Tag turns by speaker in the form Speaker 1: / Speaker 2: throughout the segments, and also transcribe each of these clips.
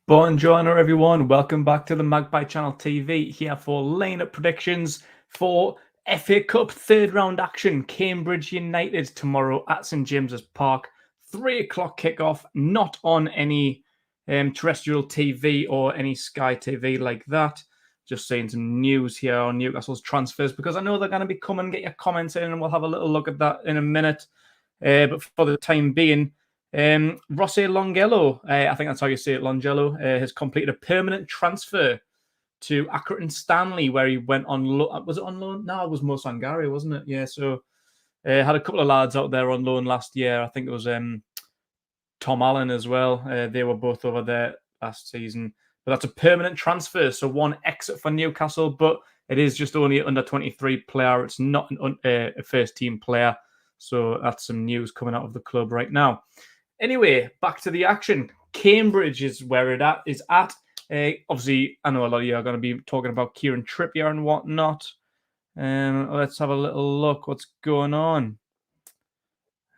Speaker 1: Buongiorno everyone, welcome back to the Magpie Channel TV, here for line-up predictions for FA Cup third round action. Cambridge United tomorrow at St James's Park, 3 o'clock kickoff, not on any terrestrial TV or any Sky TV like that. Just seeing some news here on Newcastle's transfers, because I know they're going to be coming. Get your comments in and we'll have a little look at that in a minute. But for the time being, Rossi Longello, I think that's how you say it, Longello, has completed a permanent transfer to Accrington Stanley, where he went on loan. Was it on loan? No, it was Mo Sangare, wasn't it? Yeah, so had a couple of lads out there on loan last year. I think it was Tom Allen as well. They were both over there last season. But that's a permanent transfer, so one exit for Newcastle, but it is just only an under-23 player. It's not a first-team player. So that's some news coming out of the club right now. Anyway, back to the action. Cambridge is where it is at. Obviously, I know a lot of you are going to be talking about Kieran Trippier and whatnot. Let's have a little look. What's going on?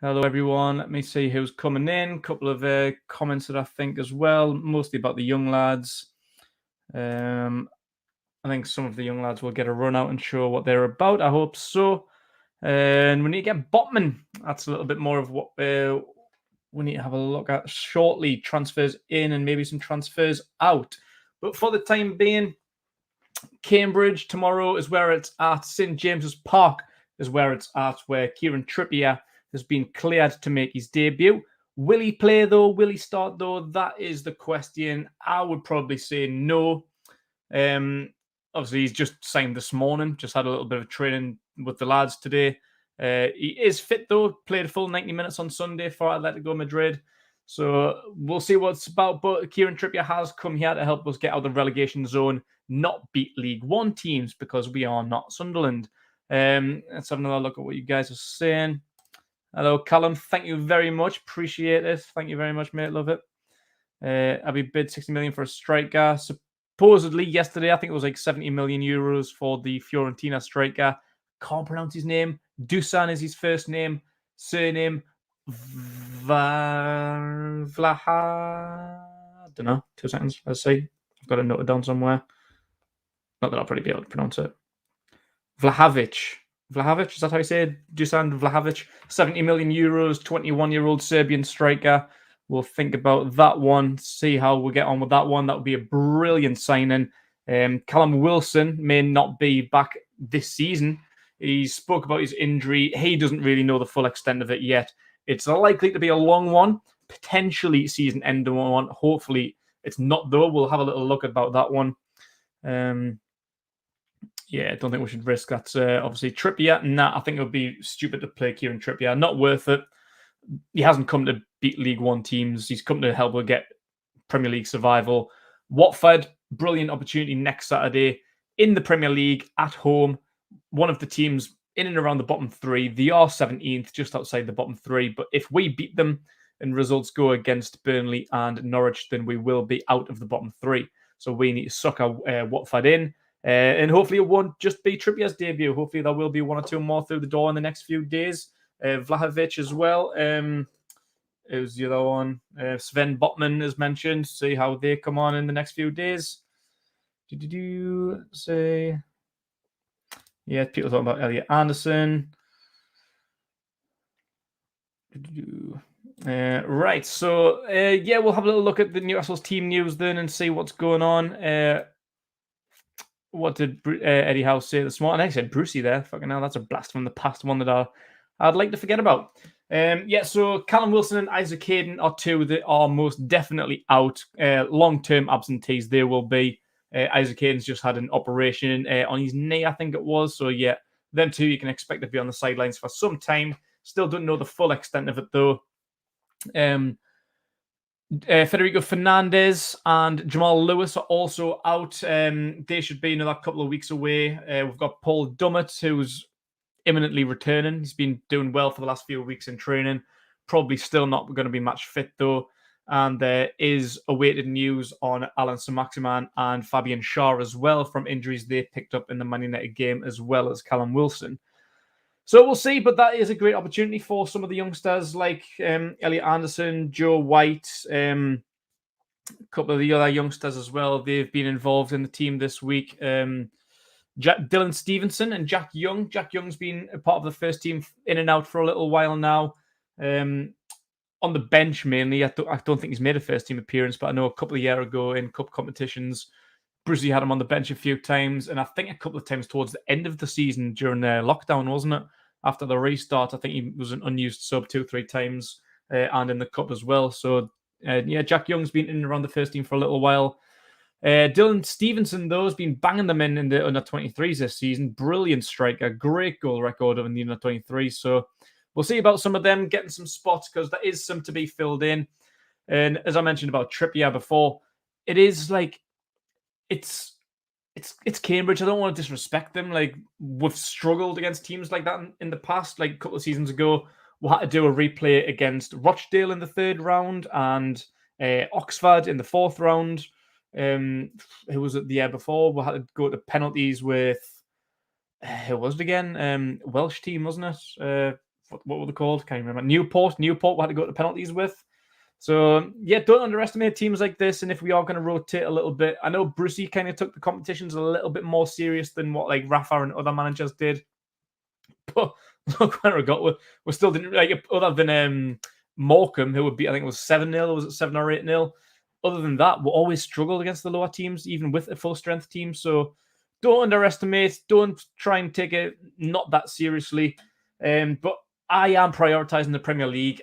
Speaker 1: Hello, everyone. Let me see who's coming in. A couple of comments that I think as well, mostly about the young lads. I think some of the young lads will get a run out and show what they're about. I hope so. And we need to get Botman. That's a little bit more of what we need to have a look at shortly. Transfers in and maybe some transfers out. But for the time being, Cambridge tomorrow is where it's at. St James's Park is where it's at, where Kieran Trippier has been cleared to make his debut. Will he play, though? Will he start, though? That is the question. I would probably say no. Obviously, he's just signed this morning. Just had a little bit of training with the lads today. He is fit, though. Played a full 90 minutes on Sunday for Atletico Madrid. So we'll see what it's about. But Kieran Trippier has come here to help us get out of the relegation zone, not beat League One teams, because we are not Sunderland. Let's have another look at what you guys are saying. Hello, Callum. Thank you very much. Appreciate it. Thank you very much, mate. Love it. Have you bid 60 million for a striker? Supposedly yesterday, I think it was like 70 million euros for the Fiorentina striker. Can't pronounce his name. Dusan is his first name. Surname Vlaha. I don't know. 2 seconds. Let's see. I've got it noted down somewhere. Not that I'll probably be able to pronounce it. Vlahovic. Vlahovic, is that how you say it? Dusan Vlahovic. 70 million euros, 21-year-old Serbian striker. We'll think about that one, see how we get on with that one. That would be a brilliant signing. Callum Wilson may not be back this season. He spoke about his injury. He doesn't really know the full extent of it yet. It's likely to be a long one, potentially season-ending one. Hopefully it's not, though. We'll have a little look about that one. Yeah, I don't think we should risk that. Obviously, Trippier, I think it would be stupid to play Kieran Trippier. Not worth it. He hasn't come to beat League One teams. He's come to help us get Premier League survival. Watford, brilliant opportunity next Saturday in the Premier League at home. One of the teams in and around the bottom three. They are 17th, just outside the bottom three. But if we beat them and results go against Burnley and Norwich, then we will be out of the bottom three. So we need to suck our Watford in. And hopefully it won't just be Trippier's debut. Hopefully there will be 1 or 2 more through the door in the next few days. Vlahovic as well. Who's the other one? Sven Botman is mentioned. See how they come on in the next few days. Say, yeah, people talking about Elliot Anderson. Right, so yeah, we'll have a little look at the Newcastle's team news then and see what's going on. What did Eddie Howe say this morning? I said Brucey there. Fucking hell, that's a blast from the past, one that I'd like to forget about. Yeah, so Callum Wilson and Isaac Hayden are two that are most definitely out. Long-term absentees they will be. Isaac Hayden's just had an operation on his knee, I think it was. So yeah, them two you can expect to be on the sidelines for some time. Still don't know the full extent of it though. Federico Fernandez and Jamal Lewis are also out. They should be another couple of weeks away. We've got Paul Dummett, who's imminently returning. He's been doing well for the last few weeks in training. Probably still not going to be match fit, though. And there is awaited news on Alan Saint-Maximin and Fabian Schär as well from injuries they picked up in the Man United game, as well as Callum Wilson. So we'll see, but that is a great opportunity for some of the youngsters like Elliot Anderson, Joe White, A couple of the other youngsters as well, they've been involved in the team this week. Dylan Stevenson and Jack Young. Jack Young's been a part of the first team in and out for a little while now. On the bench mainly. I don't think he's made a first team appearance, but I know a couple of years ago in cup competitions, Brucey had him on the bench a few times, and I think a couple of times towards the end of the season during the lockdown, wasn't it? After the restart, I think he was an unused sub 2-3 times, and in the cup as well. So, Jack Young's been in and around the first team for a little while. Dylan Stevenson, though, has been banging them in the under-23s this season. Brilliant striker, great goal record in the under-23s. So we'll see about some of them getting some spots because there is some to be filled in. And as I mentioned about Trippier before, it is like it's Cambridge. I don't want to disrespect them. Like, we've struggled against teams like that in the past. Like a couple of seasons ago, we had to do a replay against Rochdale in the 3rd round and Oxford in the 4th round. Who was it the year before? We had to go to penalties with who was it again? Welsh team, wasn't it? What were they called? Can't remember. Newport. We had to go to penalties with. So yeah, don't underestimate teams like this. And if we are going to rotate a little bit, I know Brucey kind of took the competitions a little bit more serious than what like Rafa and other managers did. But look where we got. We still didn't like other than Morecambe, who would be, I think it was 7-0, was it 7 or 8-0? Other than that, we always struggled against the lower teams, even with a full strength team. So don't underestimate. Don't try and take it not that seriously. But I am prioritizing the Premier League.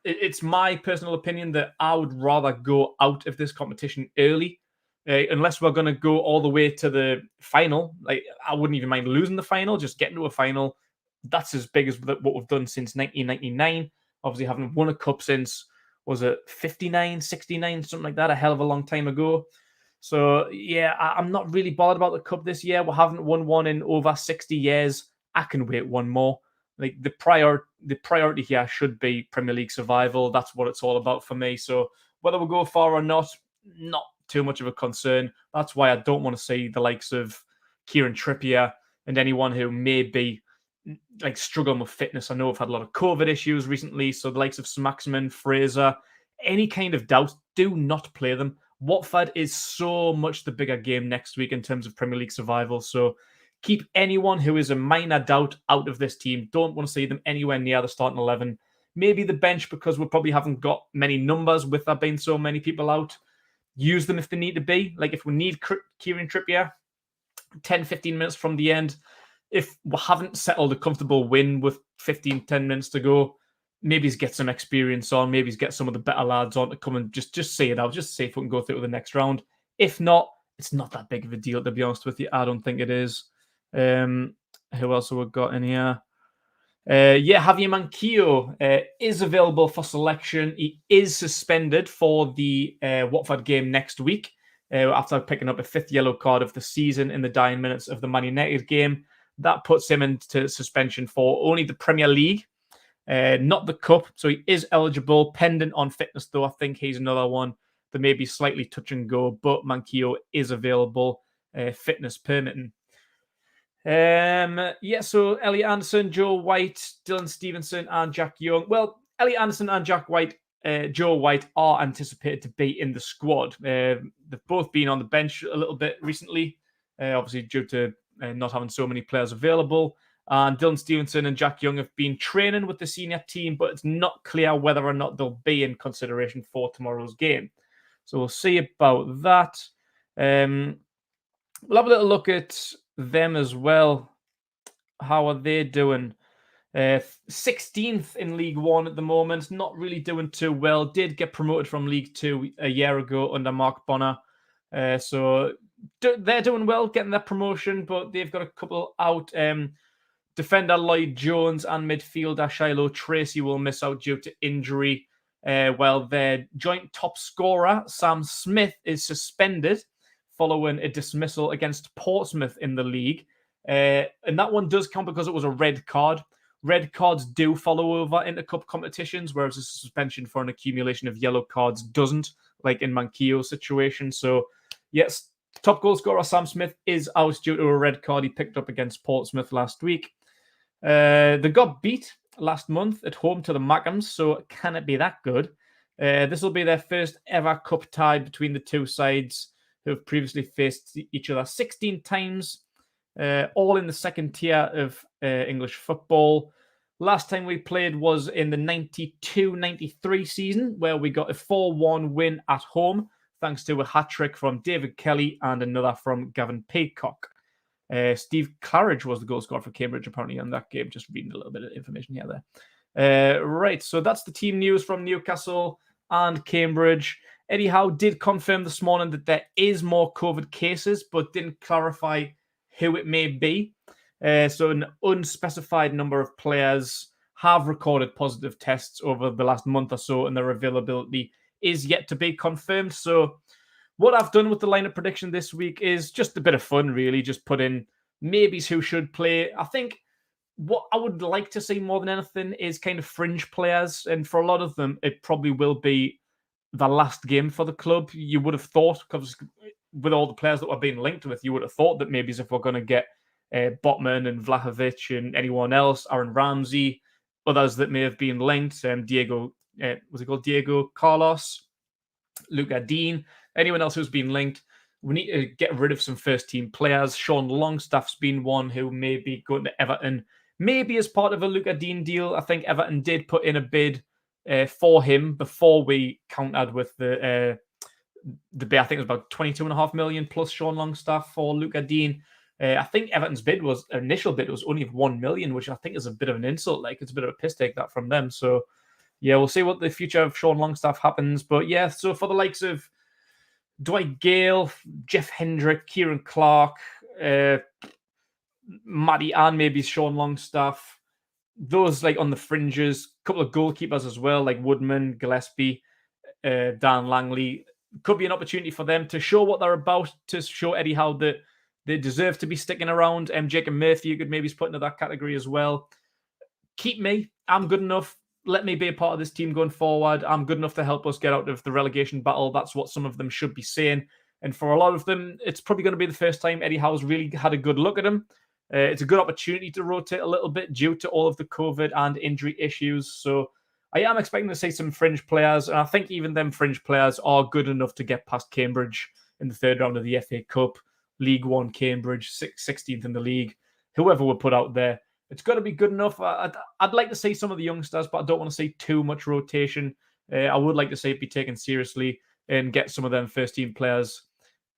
Speaker 1: It's my personal opinion that I would rather go out of this competition early, unless we're going to go all the way to the final. Like, I wouldn't even mind losing the final, just getting to a final. That's as big as what we've done since 1999. Obviously, haven't won a cup since, was it 59, 69, something like that, a hell of a long time ago. So, yeah, I'm not really bothered about the cup this year. We haven't won one in over 60 years. I can wait one more. Like, the priority here should be Premier League survival. That's what it's all about for me. So whether we go far or not too much of a concern. That's why I don't want to see the likes of Kieran Trippier and anyone who may be like struggling with fitness. I know I've had a lot of COVID issues recently, so the likes of Smaxman, Fraser, any kind of doubt, do not play them. Watford is so much the bigger game next week in terms of Premier League survival. So keep anyone who is a minor doubt out of this team. Don't want to see them anywhere near the starting 11. Maybe the bench, because we probably haven't got many numbers with there being so many people out. Use them if they need to be. Like if we need Kieran Trippier, 10, 15 minutes from the end. If we haven't settled a comfortable win with 10 minutes to go, maybe get some experience on. Maybe get some of the better lads on to come and just see it out. Just see if we can go through to the next round. If not, it's not that big of a deal, to be honest with you. I don't think it is. Who else have we got in here? Javier Manquillo is available for selection. He is suspended for the Watford game next week after picking up a 5th yellow card of the season in the dying minutes of the Man United game. That puts him into suspension for only the Premier League, not the Cup. So he is eligible, pending on fitness, though. I think he's another one that may be slightly touch and go, but Manquillo is available, fitness permitting. So Elliot Anderson, Joe White, Dylan Stevenson, and Jack Young. Well, Elliot Anderson and Joe White are anticipated to be in the squad. They've both been on the bench a little bit recently, obviously due to not having so many players available. And Dylan Stevenson and Jack Young have been training with the senior team, but it's not clear whether or not they'll be in consideration for tomorrow's game. So we'll see about that. We'll have a little look at them as well. How are they doing? 16th in League One at the moment. Not really doing too well. Did get promoted from League Two a year ago under Mark Bonner. So they're doing well, getting that promotion, but they've got a couple out. Defender Lloyd Jones and midfielder Shiloh Tracy will miss out due to injury, while their joint top scorer, Sam Smith, is suspended following a dismissal against Portsmouth in the league. And that one does count because it was a red card. Red cards do follow over into cup competitions, whereas a suspension for an accumulation of yellow cards doesn't, like in Manquillo's situation. So, yes, top goal scorer Sam Smith is out due to a red card he picked up against Portsmouth last week. They got beat last month at home to the Mackhams, so can it be that good? This will be their first ever cup tie between the two sides who have previously faced each other 16 times, all in the second tier of English football. Last time we played was in the 92-93 season, where we got a 4-1 win at home, thanks to a hat-trick from David Kelly and another from Gavin Peacock. Steve Claridge was the goal scorer for Cambridge, apparently, in that game. Just reading a little bit of information here there. Right, so that's the team news from Newcastle and Cambridge. Eddie Howe did confirm this morning that there is more COVID cases, but didn't clarify who it may be. So an unspecified number of players have recorded positive tests over the last month or so, and their availability is yet to be confirmed. So what I've done with the lineup prediction this week is just a bit of fun, really. Just put in maybes who should play. I think what I would like to see more than anything is kind of fringe players. And for a lot of them, it probably will be the last game for the club. You would have thought, because with all the players that we're being linked with, you would have thought that maybe if we're going to get Botman and Vlahovic and anyone else, Aaron Ramsey, others that may have been linked, Diego Carlos, Luca Dean, anyone else who's been linked, we need to get rid of some first-team players. Sean Longstaff's been one who may be going to Everton, maybe as part of a Luca Dean deal. I think Everton did put in a bid for him before we countered with the bid. I think it was about 22.5 million plus Sean Longstaff for Luca Dean. I think Everton's initial bid was only 1 million, which I think is a bit of an insult. Like, it's a bit of a piss take that from them. So yeah, we'll see what the future of Sean Longstaff happens. But yeah, so for the likes of Dwight Gale, Jeff Hendrick, Kieran Clark, Matty and maybe Sean Longstaff, those like on the fringes, a couple of goalkeepers as well, like Woodman, Gillespie, Dan Langley. Could be an opportunity for them to show what they're about, to show Eddie Howe that they deserve to be sticking around. Jacob Murphy, you could maybe put into that category as well. Keep me. I'm good enough. Let me be a part of this team going forward. I'm good enough to help us get out of the relegation battle. That's what some of them should be saying. And for a lot of them, it's probably going to be the first time Eddie Howe's really had a good look at him. It's a good opportunity to rotate a little bit due to all of the COVID and injury issues. So I am expecting to see some fringe players. And I think even them fringe players are good enough to get past Cambridge in the third round of the FA Cup. League One Cambridge, 16th in the league. Whoever we put out there, it's got to be good enough. I'd like to see some of the youngsters, but I don't want to see too much rotation. I would like to see it be taken seriously and get some of them first-team players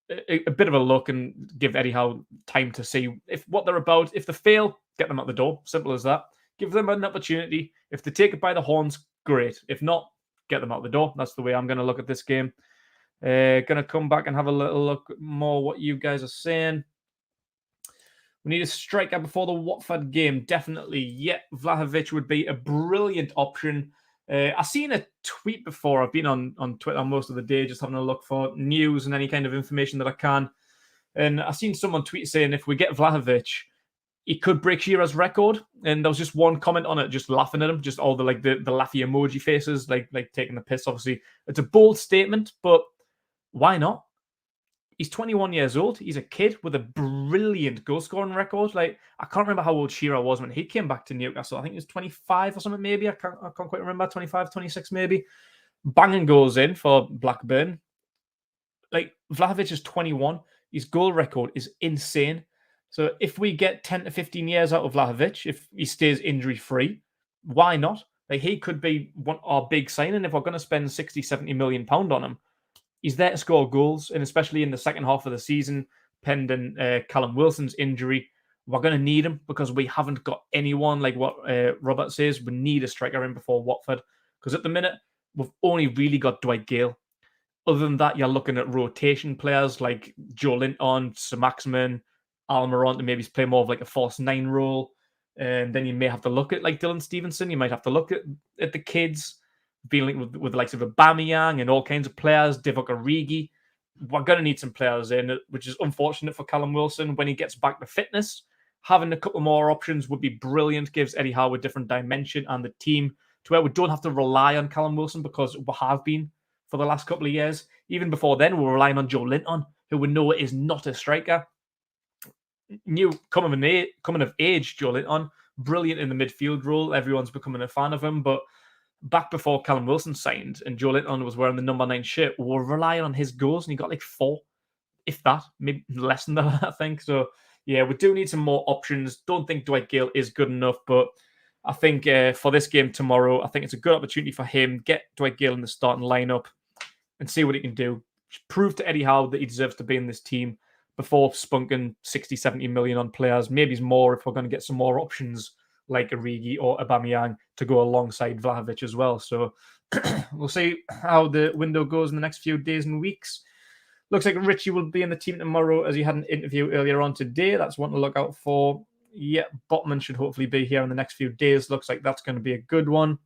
Speaker 1: a bit of a look and give Eddie Howe time to see what they're about. If they fail, get them out the door. Simple as that. Give them an opportunity. If they take it by the horns, great. If not, get them out the door. That's the way I'm going to look at this game. Going to come back and have a little look more what you guys are saying. We need a striker before the Watford game. Definitely. Yeah, Vlahovic would be a brilliant option. I've seen a tweet before. I've been on Twitter most of the day just having a look for news and any kind of information that I can. And I've seen someone tweet saying if we get Vlahovic, he could break Shearer's record. And there was just one comment on it, just laughing at him, just all the laughy emoji faces, like taking the piss. Obviously, it's a bold statement, but why not? He's 21 years old. He's a kid with a brilliant goal-scoring record. Like, I can't remember how old Shearer was when he came back to Newcastle. I think he was 25 or something, maybe. I can't quite remember. 25, 26, maybe. Banging goals in for Blackburn. Like, Vlahovic is 21. His goal record is insane. So if we get 10 to 15 years out of Vlahovic, if he stays injury-free, why not? Like, he could be our big signing if we're going to spend 60, 70 million pound on him. He's there to score goals, and especially in the second half of the season, pending Callum Wilson's injury, we're going to need him because we haven't got anyone like what Robert says. We need a striker in before Watford because at the minute, we've only really got Dwight Gale. Other than that, you're looking at rotation players like Joe Linton, Sir Maximin, Almiron to maybe play more of like a false nine role. And then you may have to look at like Dylan Stevenson. You might have to look at the kids. Being linked with the likes of Aubameyang and all kinds of players, Divock Origi. We're going to need some players in, which is unfortunate for Callum Wilson when he gets back to fitness. Having a couple more options would be brilliant, gives Eddie Howe a different dimension and the team to where we don't have to rely on Callum Wilson because we have been for the last couple of years. Even before then, we were relying on Joe Linton, who we know is not a striker. Coming of age, Joe Linton, brilliant in the midfield role. Everyone's becoming a fan of him, but back before Callum Wilson signed and Joe Linton was wearing the number 9 shirt, we were relying on his goals, and he got like 4, if that, maybe less than that, I think. So, yeah, we do need some more options. Don't think Dwight Gale is good enough, but I think for this game tomorrow, I think it's a good opportunity for him. Get Dwight Gale in the starting lineup and see what he can do. Prove to Eddie Howe that he deserves to be in this team before spunking 60, 70 million on players. Maybe it's more if we're going to get some more options like Origi or Aubameyang to go alongside Vlahovic as well. So we'll see how the window goes in the next few days and weeks. Looks like Richie will be in the team tomorrow as he had an interview earlier on today. That's one to look out for. Yeah, Botman should hopefully be here in the next few days. Looks like that's going to be a good one.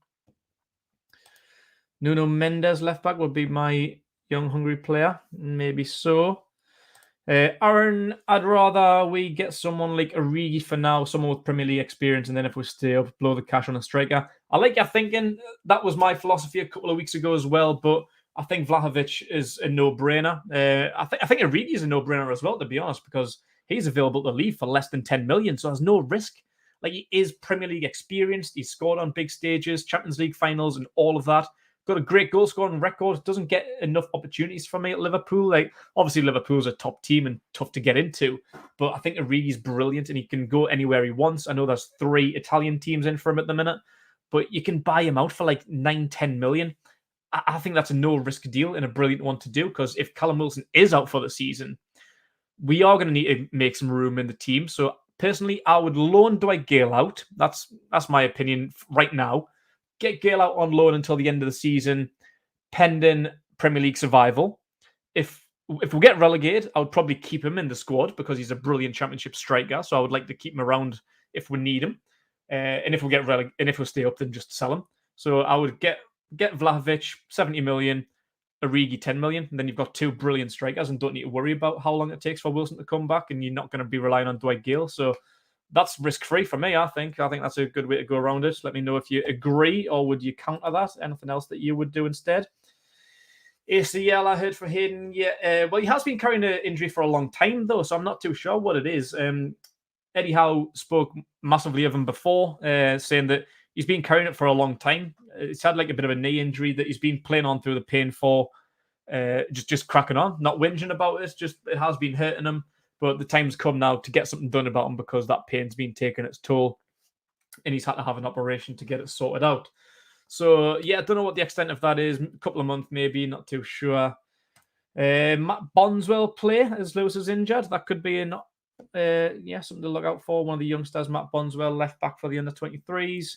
Speaker 1: Nuno Mendes, left back, will be my young, hungry player. Maybe so. Aaron, I'd rather we get someone like Origi for now, someone with Premier League experience, and then if we stay up, blow the cash on a striker. I like your thinking. That was my philosophy a couple of weeks ago as well, but I think Vlahovic is a no-brainer. I think Origi is a no-brainer as well, to be honest, because he's available to leave for less than 10 million, so there's no risk. Like, he is Premier League experienced. He's scored on big stages, Champions League finals, and all of that. Got a great goal scoring record. Doesn't get enough opportunities for me at Liverpool. Like, obviously, Liverpool's a top team and tough to get into, but I think Origi's brilliant and he can go anywhere he wants. I know there's 3 Italian teams in for him at the minute, but you can buy him out for like 9, 10 million. I think that's a no-risk deal and a brilliant one to do, because if Callum Wilson is out for the season, we are going to need to make some room in the team. So personally, I would loan Dwight Gale out. That's my opinion right now. Get Gale out on loan until the end of the season, pending Premier League survival. If we get relegated, I would probably keep him in the squad because he's a brilliant Championship striker. So I would like to keep him around if we need him. And if we stay up, then just sell him. So I would get Vlahovic 70 million, Origi 10 million, and then you've got 2 brilliant strikers and don't need to worry about how long it takes for Wilson to come back, and you're not going to be relying on Dwight Gale. So that's risk-free for me, I think. I think that's a good way to go around it. Let me know if you agree, or would you counter that? Anything else that you would do instead? ACL, I heard for Hayden. Yeah, well, he has been carrying an injury for a long time, though, so I'm not too sure what it is. Eddie Howe spoke massively of him before, saying that he's been carrying it for a long time. He's had like a bit of a knee injury that he's been playing on through the pain for, just cracking on, not whinging about it. Just it has been hurting him. But the time's come now to get something done about him because that pain's been taking its toll and he's had to have an operation to get it sorted out. So, yeah, I don't know what the extent of that is. A couple of months, maybe, not too sure. Matt Bonswell play as Lewis is injured. That could be something to look out for. One of the youngsters, Matt Bonswell, left back for the under-23s.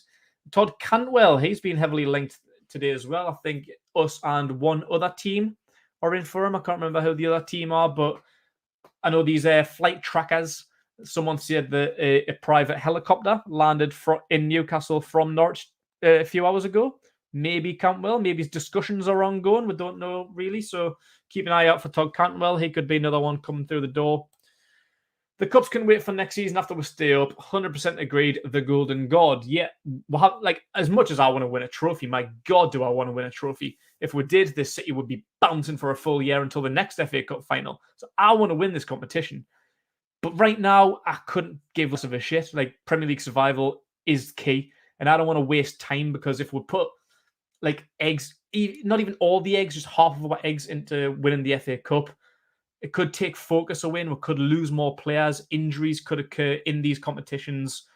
Speaker 1: Todd Cantwell, he's been heavily linked today as well. I think us and one other team are in for him. I can't remember who the other team are, but I know these flight trackers. Someone said that a private helicopter landed in Newcastle from Norwich a few hours ago. Maybe Cantwell. Maybe his discussions are ongoing. We don't know really. So keep an eye out for Todd Cantwell. He could be another one coming through the door. The Cups can wait for next season after we stay up. 100% agreed. The Golden God. Yeah, we'll have, like, as much as I want to win a trophy, my God, do I want to win a trophy. If we did, this City would be bouncing for a full year until the next FA Cup final. So I want to win this competition. But right now, I couldn't give less of a shit. Like, Premier League survival is key. And I don't want to waste time, because if we put, like, eggs, not even all the eggs, just half of our eggs into winning the FA Cup, it could take focus away and we could lose more players. Injuries could occur in these competitions.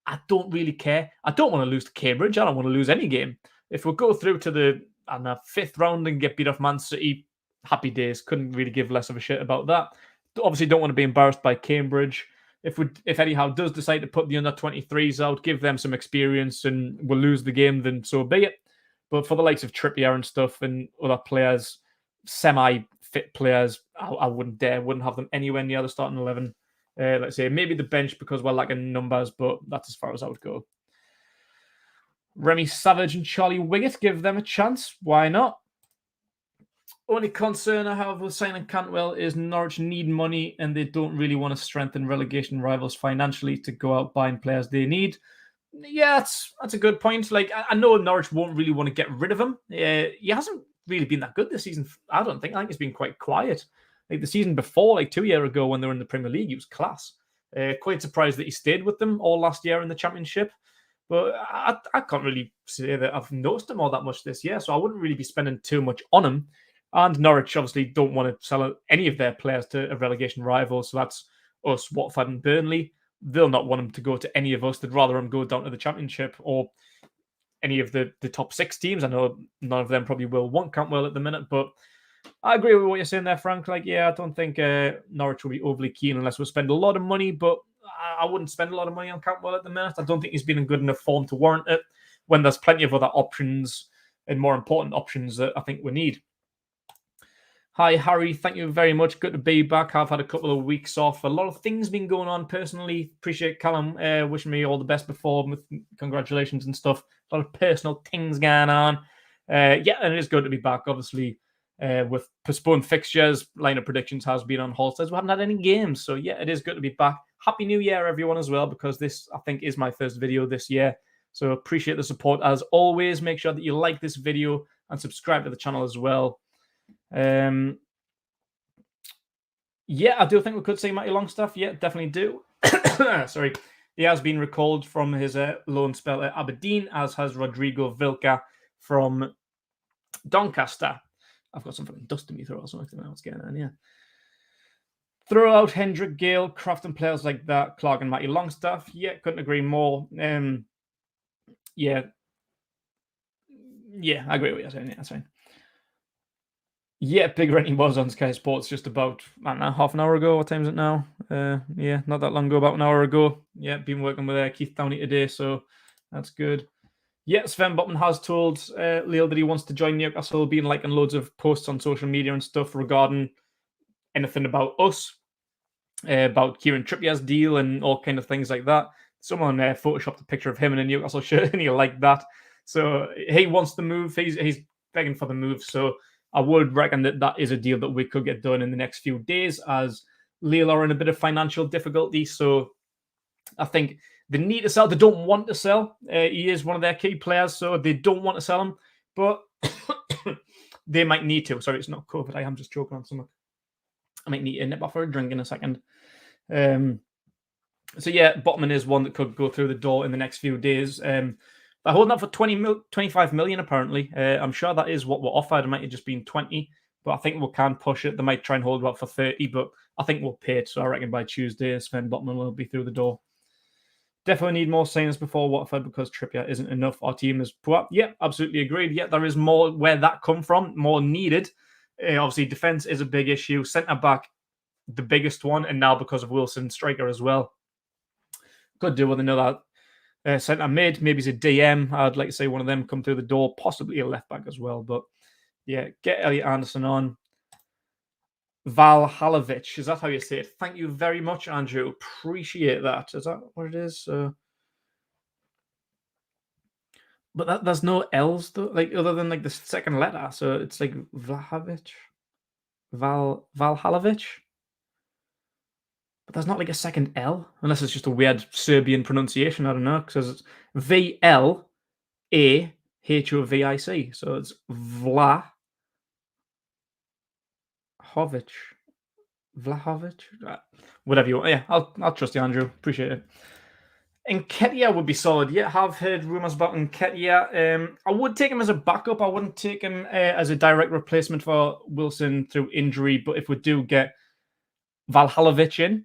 Speaker 1: I don't really care. I don't want to lose to Cambridge. I don't want to lose any game. If we go through to the 5th round and get beat off Man City, happy days. Couldn't really give less of a shit about that. Obviously don't want to be embarrassed by Cambridge. If Eddie Howe does decide to put the under-23s out, give them some experience and we'll lose the game, then so be it. But for the likes of Trippier and stuff and other players, semi-fit players, I wouldn't dare. Wouldn't have them anywhere near the starting 11. Let's say maybe the bench because we're lacking numbers, but that's as far as I would go. Remy Savage and Charlie Wiggett, give them a chance. Why not? Only concern I have with signing Cantwell is Norwich need money and they don't really want to strengthen relegation rivals financially to go out buying players they need. Yeah, that's a good point. Like, I know Norwich won't really want to get rid of him. He hasn't really been that good this season. I don't think. I think it's been quite quiet. Like the season before, like 2 years ago when they were in the Premier League, he was class. Quite surprised that he stayed with them all last year in the Championship. But I can't really say that I've noticed him all that much this year, so I wouldn't really be spending too much on him. And Norwich obviously don't want to sell any of their players to a relegation rival, so that's us, Watford and Burnley. They'll not want him to go to any of us. They'd rather him go down to the Championship or any of the top 6 teams. I know none of them probably will want Cantwell at the minute, but I agree with what you're saying there, Frank. Like, yeah, I don't think Norwich will be overly keen unless we spend a lot of money, but I wouldn't spend a lot of money on Cantwell at the minute. I don't think he's been in good enough form to warrant it when there's plenty of other options and more important options that I think we need. Hi, Harry. Thank you very much. Good to be back. I've had a couple of weeks off. A lot of things been going on personally. Appreciate Callum wishing me all the best before with congratulations and stuff. A lot of personal things going on. Yeah, and it is good to be back. Obviously, with postponed fixtures, lineup predictions has been on hold. We haven't had any games. So, yeah, it is good to be back. Happy New Year, everyone, as well, because this, I think, is my first video this year. So, appreciate the support as always. Make sure that you like this video and subscribe to the channel as well. Yeah, I do think we could see Matty Longstaff. Yeah, definitely do. Sorry. He has been recalled from his loan spell at Aberdeen, as has Rodrigo Vilca from Doncaster. I've got some fucking dust in my throat or something. I don't know what's going on, yeah. Throw out Hendrick, Gale, Crafton players like that, Clark and Matty Longstaff. Yeah, couldn't agree more. Yeah, I agree with what you're saying. Yeah, that's fine. Yeah, Big Renty was on Sky Sports just about, I don't know, half an hour ago. What time is it now? Yeah, not that long ago, about an hour ago. Yeah, been working with Keith Downey today, so that's good. Yeah, Sven Botman has told Lille that he wants to join Newcastle, been liking loads of posts on social media and stuff regarding anything about us, about Kieran Trippier's deal and all kind of things like that. Someone photoshopped a picture of him in a Newcastle shirt and he liked that. So he wants the move. He's begging for the move. So I would reckon that that is a deal that we could get done in the next few days, as Lille are in a bit of financial difficulty. So I think they need to sell. They don't want to sell. He is one of their key players, so they don't want to sell him. But they might need to. Sorry, it's not COVID. I am just choking on something. I might need a nip off for a drink in a second. So yeah, Botman is one that could go through the door in the next few days. They're holding up for 25 million, apparently. I'm sure that is what we're offered. It might have just been 20, but I think we can push it. They might try and hold it up for 30, but I think we'll pay it. So I reckon by Tuesday, Sven Botman will be through the door. Definitely need more signings before Watford because Trippier isn't enough. Our team is poor. Yeah, absolutely agreed. Yeah, there is more where that come from, more needed. Obviously, defence is a big issue. Centre-back, the biggest one, and now because of Wilson, striker as well. Could do with another centre mid, maybe it's a DM. I'd like to see one of them come through the door, possibly a left back as well. But yeah, get Elliot Anderson on. Valhalovic, is that how you say it? Thank you very much, Andrew. Appreciate that. Is that what it is? But there's no L's though, like other than like the second letter. So it's like Vlahovic, Valhalovic. But there's not like a second L, unless it's just a weird Serbian pronunciation. I don't know, because it's VLAHOVIC. So it's Vlahovic. Vlahovic? Whatever you want. Yeah, I'll trust you, Andrew. Appreciate it. Nketiah would be solid. Yeah, have heard rumours about Nketiah. I would take him as a backup. I wouldn't take him as a direct replacement for Wilson through injury. But if we do get Valhalovic in,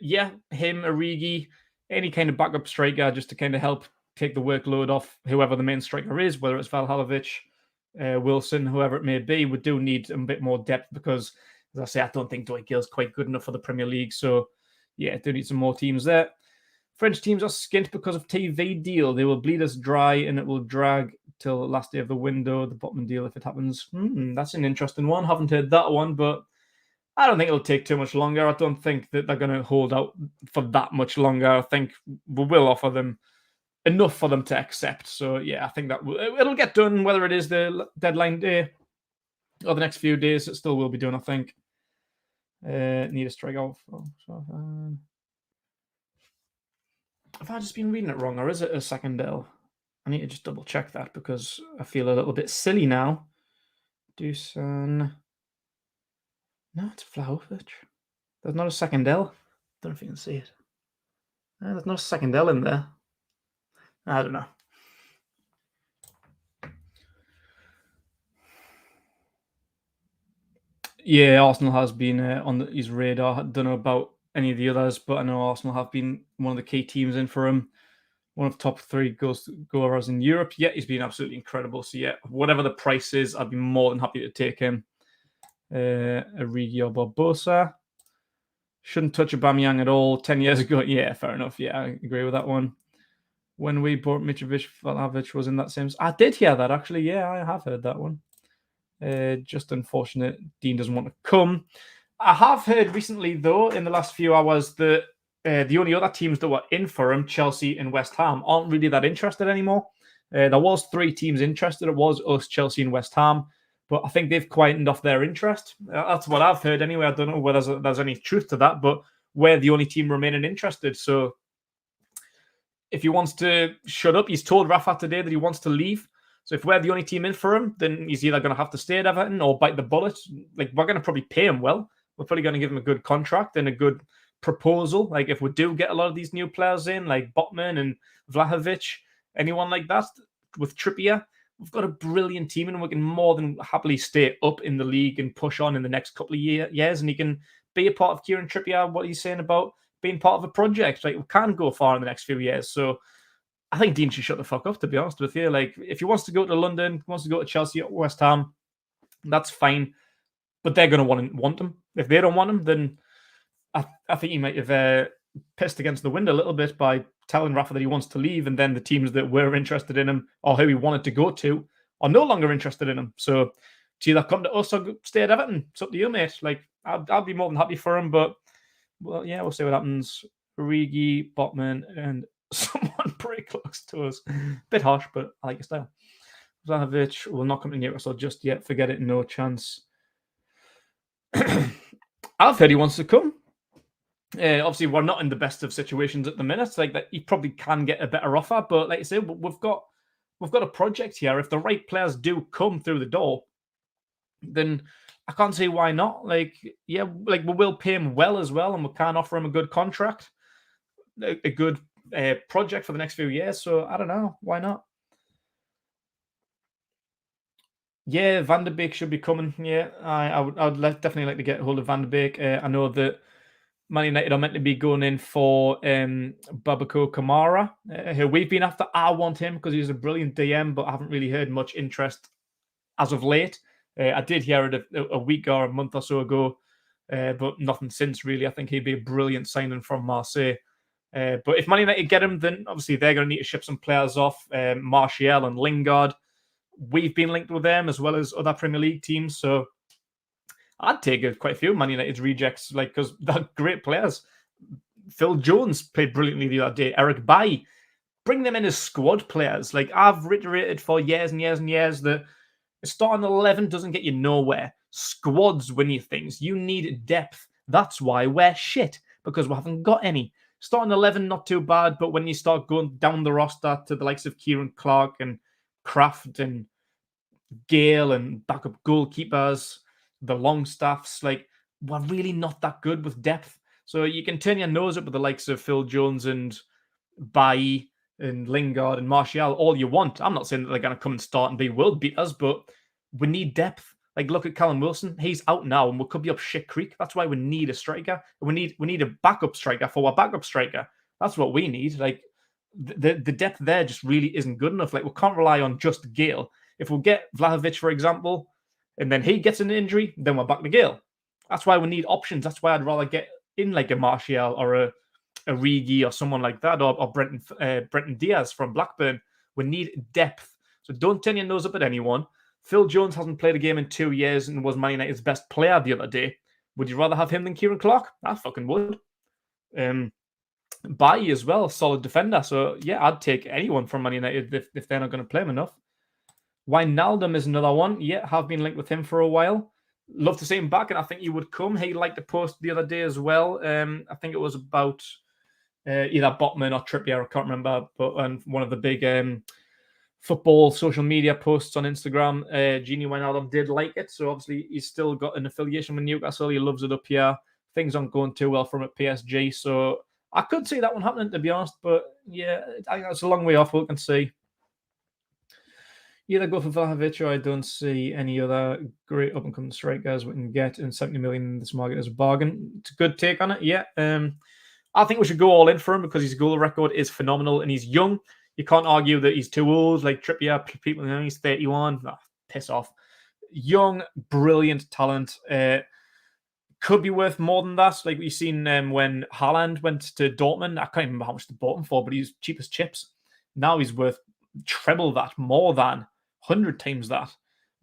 Speaker 1: yeah, him, Origi, any kind of backup striker just to kind of help take the workload off whoever the main striker is, whether it's Valhalovic, Wilson, whoever it may be. We do need a bit more depth because, as I say, I don't think Dwight Gill's quite good enough for the Premier League. So, yeah, do need some more teams there. French teams are skint because of TV deal. They will bleed us dry and it will drag till the last day of the window, the Botman deal, if it happens. That's an interesting one. Haven't heard that one, but I don't think it'll take too much longer. I don't think that they're going to hold out for that much longer. I think we will offer them enough for them to accept. So, yeah, I think that it'll get done, whether it is the deadline day or the next few days. It still will be done, I think. Need a strike off. Have I just been reading it wrong, or is it a second L? I need to just double check that because I feel a little bit silly now. Dusan. No, it's Vlahovic. There's not a second L. I don't know if you can see it. No, there's not a second L in there. I don't know. Yeah, Arsenal has been on his radar. I don't know about any of the others, but I know Arsenal have been one of the key teams in for him. One of the top three goalers in Europe. Yeah, he's been absolutely incredible. So yeah, whatever the price is, I'd be more than happy to take him. Origi or Barbosa. Shouldn't touch Aubameyang at all. 10 years ago, yeah, fair enough. Yeah, I agree with that one. When we bought Mitrovic, Vlahovic was in that same. I did hear that actually. Yeah, I have heard that one. Just unfortunate Dean doesn't want to come. I have heard recently, though, in the last few hours, that the only other teams that were in for him, Chelsea and West Ham, aren't really that interested anymore. There was 3 teams interested. It was us, Chelsea, and West Ham, but I think they've quietened off their interest. That's what I've heard anyway. I don't know whether there's any truth to that, but we're the only team remaining interested. So if he wants to shut up, he's told Rafa today that he wants to leave. So if we're the only team in for him, then he's either going to have to stay at Everton or bite the bullet. Like, we're going to probably pay him well. We're probably going to give him a good contract and a good proposal. Like, if we do get a lot of these new players in, like Botman and Vlahovic, anyone like that, with Trippier, we've got a brilliant team and we can more than happily stay up in the league and push on in the next couple of years. And he can be a part of Kieran Trippier, what he's saying about being part of a project. Like, we can go far in the next few years. So I think Dean should shut the fuck up, to be honest with you. Like, if he wants to go to London, wants to go to Chelsea or West Ham, that's fine. But they're going to want him. If they don't want him, then I think he might have pissed against the wind a little bit by telling Rafa that he wants to leave, and then the teams that were interested in him or who he wanted to go to are no longer interested in him. So to either come to us or stay at Everton, it's up to you, mate. Like, I'd be more than happy for him, but well, yeah, we'll see what happens. Origi, Botman, and someone pretty close to us. Bit harsh, but I like your style. Vlahovic will not come to Newcastle just yet. Forget it, no chance. I've heard he wants to come. Obviously, we're not in the best of situations at the minute. Like, that, he probably can get a better offer, but like I say, we've got a project here. If the right players do come through the door, then I can't see why not. Like, yeah, like, we will pay him well as well, and we can offer him a good contract, a good project for the next few years. So I don't know, why not? Yeah, Van der Beek should be coming. Yeah, I would definitely like to get hold of Van der Beek. I know that Man United are meant to be going in for Babako Kamara, who we've been after. I want him because he's a brilliant DM, but I haven't really heard much interest as of late. I did hear it a week or a month or so ago, but nothing since, really. I think he'd be a brilliant signing from Marseille. But if Man United get him, then obviously they're going to need to ship some players off. Martial and Lingard. We've been linked with them as well as other Premier League teams. So I'd take quite a few Man United's rejects, like, because they're great players. Phil Jones played brilliantly the other day. Eric Bailly. Bring them in as squad players. Like, I've reiterated for years and years and years that starting 11 doesn't get you nowhere. Squads win you things. You need depth. That's why we're shit, because we haven't got any. Starting 11, not too bad, but when you start going down the roster to the likes of Kieran Clark and Kraft and Gale and backup goalkeepers, the Longstaffs, like, we're really not that good with depth. So you can turn your nose up with the likes of Phil Jones and Bailly and Lingard and Martial all you want. I'm not saying that they're going to come and start and be world beaters, but we need depth. Like, look at Callum Wilson. He's out now and we could be up shit creek. That's why we need a striker. We need a backup striker for our backup striker. That's what we need. Like, the depth there just really isn't good enough. Like, we can't rely on just Gale. If we get Vlahovic, for example, and then he gets an injury, then we're back to Gale. That's why we need options. That's why I'd rather get in like a Martial or a Origi or someone like that, or Brenton Diaz from Blackburn. We need depth. So don't turn your nose up at anyone. Phil Jones hasn't played a game in 2 years and was Man United's best player the other day. Would you rather have him than Kieran Clark? I fucking would. Bailly as well, solid defender. So yeah, I'd take anyone from Man United if they're not going to play him enough. Wijnaldum is another one. Yeah, have been linked with him for a while. Love to see him back, and I think he would come. He liked the post the other day as well. I think it was about either Botman or Trippier, I can't remember, but one of the big football social media posts on Instagram, Gini Wijnaldum did like it. So obviously he's still got an affiliation with Newcastle. He loves it up here. Things aren't going too well for him at PSG. So I could see that one happening, to be honest, but yeah, I think that's a long way off. We can see. Either go for Vlahovic, or I don't see any other great up and coming strikers we can get, and 70 million in this market as a bargain. It's a good take on it, yeah. I think we should go all in for him because his goal record is phenomenal and he's young. You can't argue that he's too old, like Trippier. People know he's 31. Oh, piss off. Young, brilliant talent. Could be worth more than that. Like we've seen when Haaland went to Dortmund. I can't remember how much they bought him for, but he's cheap as chips. Now he's worth treble that, more than 100 times that.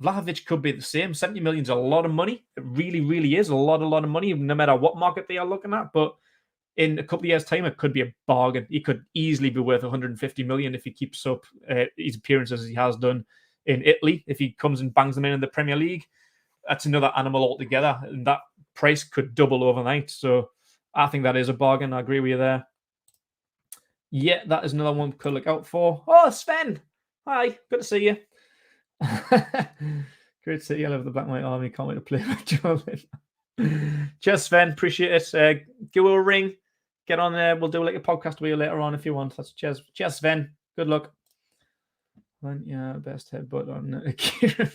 Speaker 1: Vlahovic could be the same. 70 million is a lot of money. It really, really is a lot of money, no matter what market they are looking at. But in a couple of years' time, it could be a bargain. He could easily be worth 150 million if he keeps up his appearances as he has done in Italy. If he comes and bangs them in the Premier League, that's another animal altogether. And that price could double overnight. So I think that is a bargain. I agree with you there. Yeah, that is another one we could look out for. Oh, Sven. Hi, good to see you. Great to see you. I love the Black White Army. Can't wait to play with you. Cheers, Sven. Appreciate it. Give her a ring. Get on there. We'll do like a podcast with you later on if you want. That's cheers. Cheers, Sven. Good luck. Yeah, best headbutt on Kieran.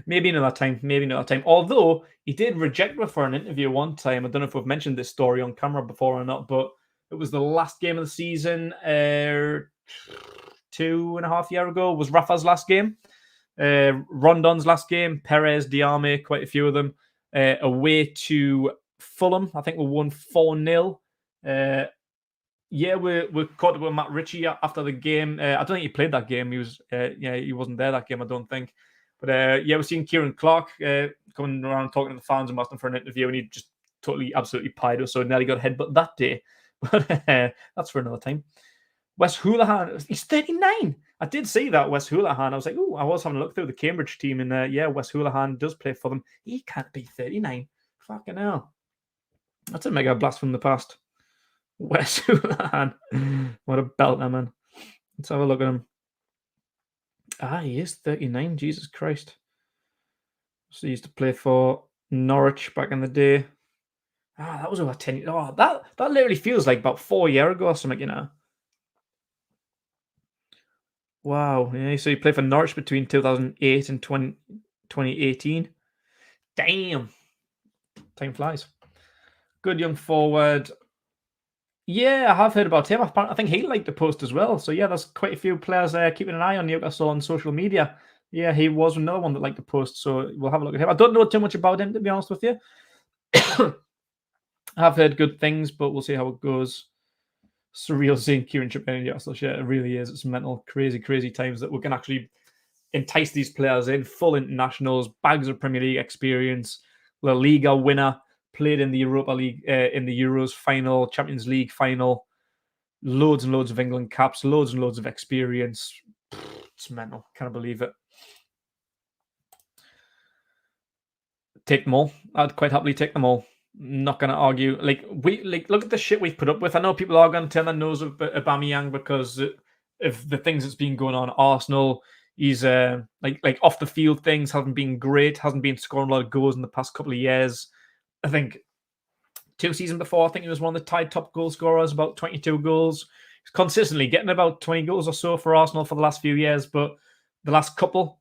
Speaker 1: Maybe another time. Although he did reject me for an interview one time. I don't know if we've mentioned this story on camera before or not, but it was the last game of the season. 2.5 years ago was Rafa's last game. Rondon's last game. Perez, Diame, quite a few of them. Away to Fulham. I think we won 4-0. Yeah, we caught up with Matt Ritchie after the game. I don't think he played that game. He wasn't there that game, I don't think. But yeah, we're seeing Kieran Clark coming around talking to the fans and asking for an interview, and he just absolutely pied us. So nearly got headbutt that day. But that's for another time. Wes Hoolahan, he's 39. I did see that, Wes Hoolahan. I was like, oh, I was having a look through the Cambridge team, and yeah, Wes Hoolahan does play for them. He can't be 39. Fucking hell. That's a mega blast from the past. Wes Hoolahan. What a belter, man. Let's have a look at him. He is 39. Jesus Christ. So he used to play for Norwich back in the day. That was over 10 years. Oh, that literally feels like about 4 years ago or something, you know. Wow. Yeah, so he played for Norwich between 2008 and 2018. Damn. Time flies. Good young forward. Yeah, I have heard about him. I think he liked the post as well. So yeah, there's quite a few players keeping an eye on Newcastle on social media. Yeah, he was another one that liked the post. So we'll have a look at him. I don't know too much about him, to be honest with you. I've heard good things, but we'll see how it goes. Surreal seeing Kieran Trippier in Newcastle shirt. It really is. It's mental, crazy times that we can actually entice these players in. Full internationals, bags of Premier League experience, La Liga winner, played in the Europa League, in the Euros final, Champions League final, loads and loads of England caps, loads and loads of experience. It's mental. Can't believe it. Take them all. I'd quite happily take them all. Not going to argue. Look at the shit we've put up with. I know people are going to turn their nose at Aubameyang because of the things that's been going on at Arsenal. He's like off the field things haven't been great. Hasn't been scoring a lot of goals in the past couple of years. I think 2 seasons before, I think he was one of the tied top goal scorers, about 22 goals. He's consistently getting about 20 goals or so for Arsenal for the last few years, but the last couple,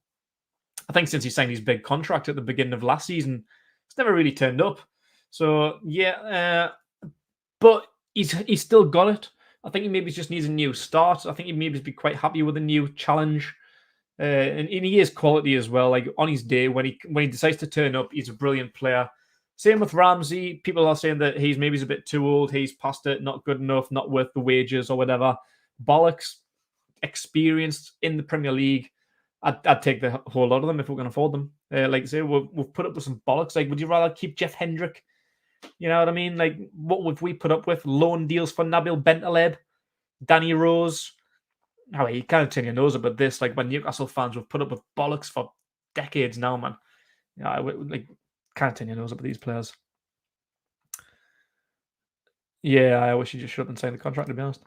Speaker 1: I think since he signed his big contract at the beginning of last season, it's never really turned up. So yeah, but he's still got it. I think he maybe just needs a new start. I think he maybe be quite happy with a new challenge. And he is quality as well. Like on his day, when he decides to turn up, he's a brilliant player. Same with Ramsey. People are saying that he's a bit too old. He's past it, not good enough, not worth the wages or whatever. Bollocks. Experienced in the Premier League. I'd take the whole lot of them if we can afford them. Like I say, we've put up with some bollocks. Like, would you rather keep Jeff Hendrick? You know what I mean? Like, what would we put up with? Loan deals for Nabil Bentaleb, Danny Rose. Oh, you kind of turn your nose up at this. Like, when Newcastle fans have put up with bollocks for decades now, man. Yeah, like, can't turn your nose up at these players. Yeah, I wish you just shut up and sign the contract, to be honest.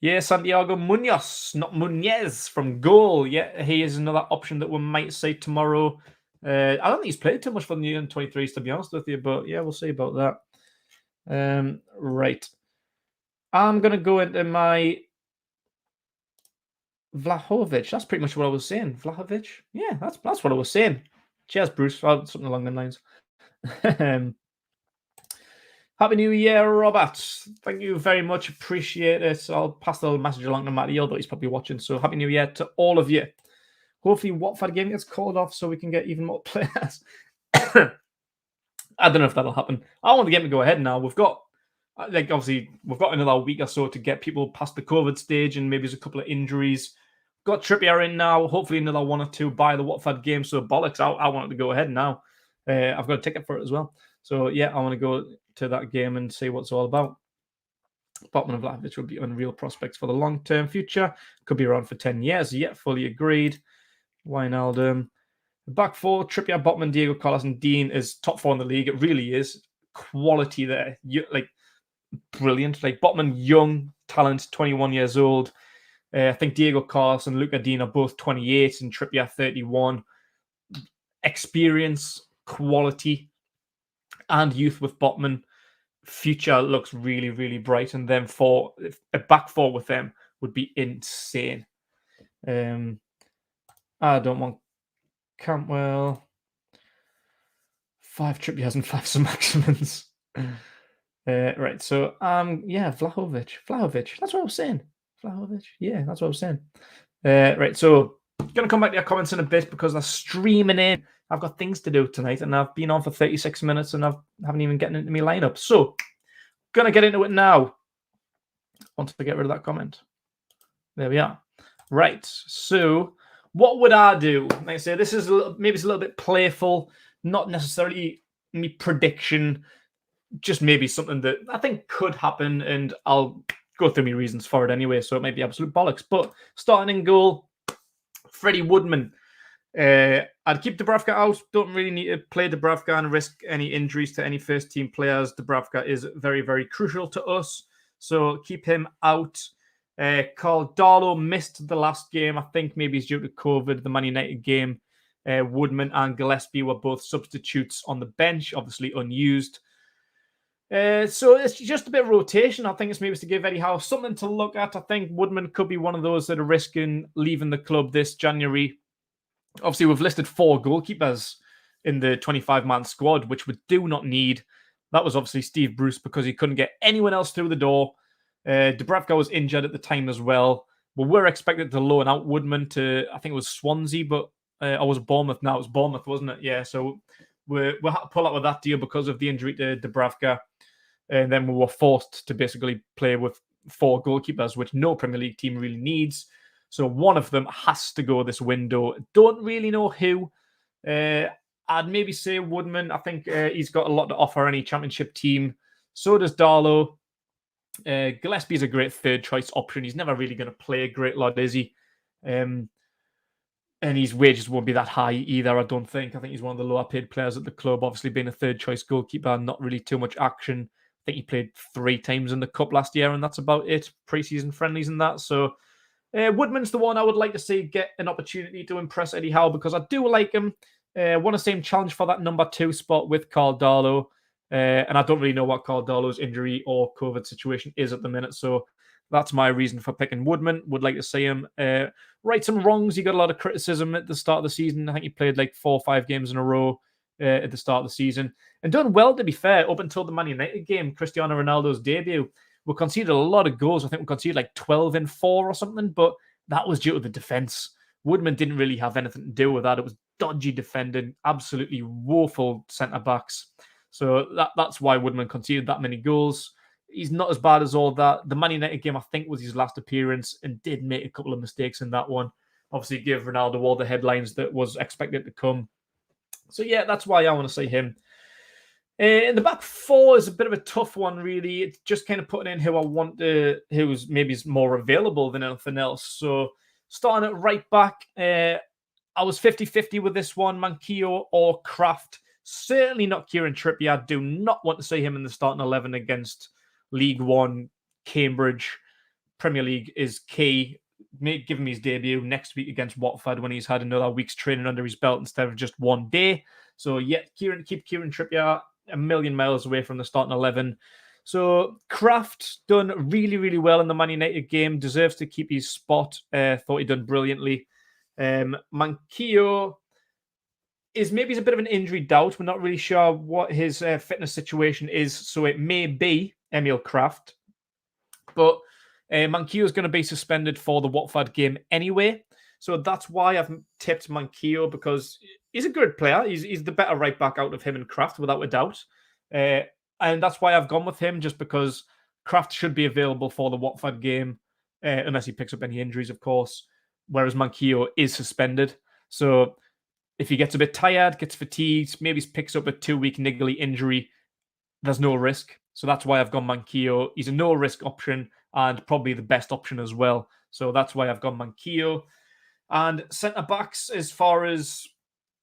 Speaker 1: Yeah, Santiago Munoz, not Munez, from goal. Yeah, he is another option that we might see tomorrow. I don't think he's played too much for the U23s, to be honest with you, but yeah, we'll see about that. Right. I'm going to go into my Vlahovic. That's pretty much what I was saying. Vlahovic. Yeah, that's what I was saying. Cheers, Bruce. Something along the lines. Happy New Year, Robert. Thank you very much. Appreciate it. I'll pass the message along to Matty, although he's probably watching. So Happy New Year to all of you. Hopefully Watford game gets called off so we can get even more players. I don't know if that'll happen. I want the game to go ahead now. We've got, obviously, we've got another week or so to get people past the COVID stage, and maybe there's a couple of injuries. Got Trippier in now. Hopefully another one or two by the Watford game. So bollocks, I want it to go ahead now. I've got a ticket for it as well. So yeah, I want to go to that game and see what it's all about. Botman and Vlahovic would be unreal prospects for the long-term future. Could be around for 10 years. Yeah, fully agreed. Wijnaldum. Back four, Trippier, Botman, Diego Carlos, and Dean is top four in the league. It really is. Quality there. Brilliant. Like Botman, young, talent, 21 years old. I think Diego Carlos and Luca Dean are both 28 and Trippier 31. Experience, quality, and youth with Botman. Future looks really, really bright. And then for a back four with them would be insane. I don't want Campbell. 5 Trippiers and 5 Maximans. Right, so yeah, Vlahovic. That's what I was saying. Vlahovic. Yeah, that's what I was saying. Right, so gonna come back to your comments in a bit because they're streaming in. I've got things to do tonight, and I've been on for 36 minutes, and I haven't even gotten into my lineup. So, gonna get into it now. Want to get rid of that comment. There we are. Right. So, what would I do? Like I say, this is maybe it's a little bit playful, not necessarily me prediction, just maybe something that I think could happen, and I'll go through my reasons for it anyway. So it might be absolute bollocks. But starting in goal, Freddie Woodman. I'd keep Dubravka out. Don't really need to play Dubravka and risk any injuries to any first team players. Dubravka is very, very crucial to us. So keep him out. Carl Darlow missed the last game. I think maybe he's due to COVID, the Man United game. Woodman and Gillespie were both substitutes on the bench, obviously unused. So it's just a bit of rotation. I think it's maybe to give Eddie Howe something to look at. I think Woodman could be one of those that are risking leaving the club this January. Obviously, we've listed 4 goalkeepers in the 25-man squad, which we do not need. That was obviously Steve Bruce because he couldn't get anyone else through the door. Dubravka was injured at the time as well. But we're expected to loan out Woodman to, I think it was Swansea, but I was Bournemouth now. It was Bournemouth, wasn't it? Yeah, so we had to pull out with that deal because of the injury to Dubravka. And then we were forced to basically play with 4 goalkeepers, which no Premier League team really needs. So one of them has to go this window. Don't really know who. I'd maybe say Woodman. I think he's got a lot to offer any championship team. So does Darlow. Gillespie's a great third choice option. He's never really going to play a great lot, is he? And his wages won't be that high either, I don't think. I think he's one of the lower paid players at the club, obviously being a third choice goalkeeper, not really too much action. I think he played 3 times in the cup last year, and that's about it. Pre-season friendlies and that. So Woodman's the one I would like to see get an opportunity to impress Eddie Howe because I do like him. Want to see him challenge for that number 2 spot with Carl Darlow. And I don't really know what Carl Darlow's injury or COVID situation is at the minute. So that's my reason for picking Woodman. Would like to see him right some wrongs. He got a lot of criticism at the start of the season. I think he played like 4 or 5 games in a row at the start of the season. And done well, to be fair, up until the Man United game, Cristiano Ronaldo's debut. We conceded a lot of goals. I think we conceded like 12 in 4 or something, but that was due to the defence. Woodman didn't really have anything to do with that. It was dodgy defending, absolutely woeful centre-backs. So that's why Woodman conceded that many goals. He's not as bad as all that. The Man United game, I think, was his last appearance and did make a couple of mistakes in that one. Obviously, give Ronaldo all the headlines that was expected to come. So, yeah, that's why I want to see him. In the back 4 is a bit of a tough one, really. It's just kind of putting in who I want to, who's maybe more available than anything else. So, starting at right back, I was 50-50 with this one, Manquillo or Kraft. Certainly not Kieran Trippier. I do not want to see him in the starting 11 against League One, Cambridge. Premier League is key. give him his debut next week against Watford when he's had another week's training under his belt instead of just one day. So, yeah, keep Kieran Trippier a million miles away from the starting 11. So, Kraft done really, really well in the Man United game. Deserves to keep his spot. Thought he done brilliantly. Manquillo is maybe a bit of an injury doubt. We're not really sure what his fitness situation is. So, it may be Emil Kraft. But Manquillo is going to be suspended for the Watford game anyway. So that's why I've tipped Manquillo, because he's a good player. He's the better right back out of him and Kraft, without a doubt. And that's why I've gone with him, just because Kraft should be available for the Watford game, unless he picks up any injuries, of course, whereas Manquillo is suspended. So if he gets a bit tired, gets fatigued, maybe picks up a 2-week niggly injury, there's no risk. So that's why I've gone Manquillo. He's a no-risk option and probably the best option as well. So that's why I've gone Manquillo. And centre-backs, as far as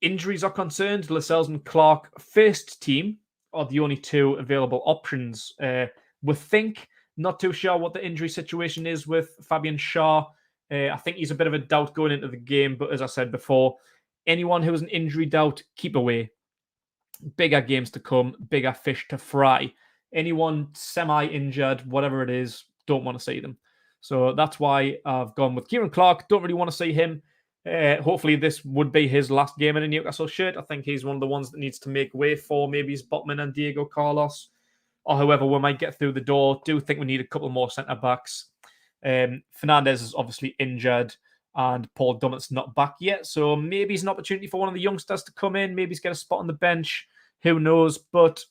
Speaker 1: injuries are concerned, Lascelles and Clark, first team, are the only two available options. We think, not too sure what the injury situation is with Fabian Schär. I think he's a bit of a doubt going into the game, but as I said before, anyone who has an injury doubt, keep away. Bigger games to come, bigger fish to fry. Anyone semi-injured, whatever it is, don't want to see them. So that's why I've gone with Kieran Clark. Don't really want to see him. Hopefully this would be his last game in a Newcastle shirt. I think he's one of the ones that needs to make way for maybe his Botman and Diego Carlos, or however we might get through the door. Do think we need a couple more centre-backs. Fernandez is obviously injured, and Paul Dummett's not back yet. So maybe it's an opportunity for one of the youngsters to come in. Maybe he's get a spot on the bench. Who knows? But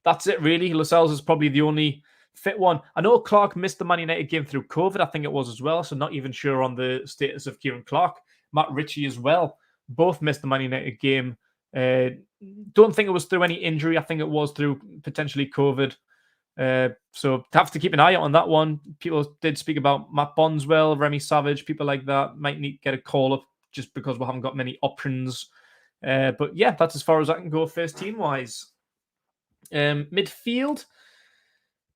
Speaker 1: that's it, really. Lascelles is probably the only fit one. I know Clark missed the Man United game through COVID, I think it was as well. So not even sure on the status of Kieran Clark. Matt Ritchie as well. Both missed the Man United game. Don't think it was through any injury. I think it was through potentially COVID. So have to keep an eye out on that one. People did speak about Matt Bondswell, Remy Savage, people like that might need to get a call up just because we haven't got many options. But yeah, that's as far as I can go first team wise. Midfield,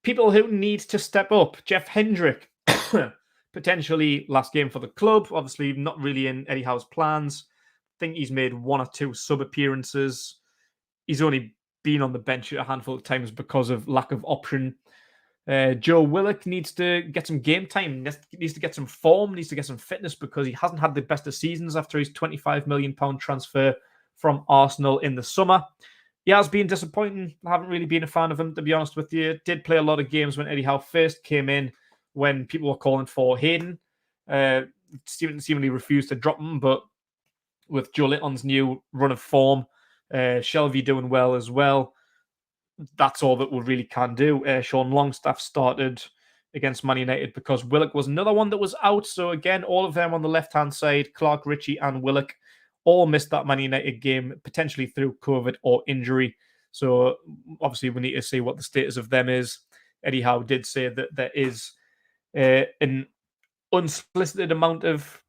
Speaker 1: people who need to step up. Jeff Hendrick, potentially last game for the club. Obviously not really in Eddie Howe's plans. I think he's made 1 or 2 sub appearances. He's only been on the bench a handful of times because of lack of option. Joe Willock needs to get some game time, needs to get some form, needs to get some fitness, because he hasn't had the best of seasons after his £25 million transfer from Arsenal in the summer. He has been disappointing. I haven't really been a fan of him, to be honest with you. Did play a lot of games when Eddie Howe first came in, when people were calling for Hayden. Seemingly refused to drop him, but with Joe Litton's new run of form, Shelby doing well as well, that's all that we really can do. Sean Longstaff started against Man United because Willock was another one that was out. So again, all of them on the left-hand side, Clark, Ritchie and Willock, all missed that Man United game, potentially through COVID or injury. So obviously we need to see what the status of them is. Eddie Howe did say that there is an unsolicited amount of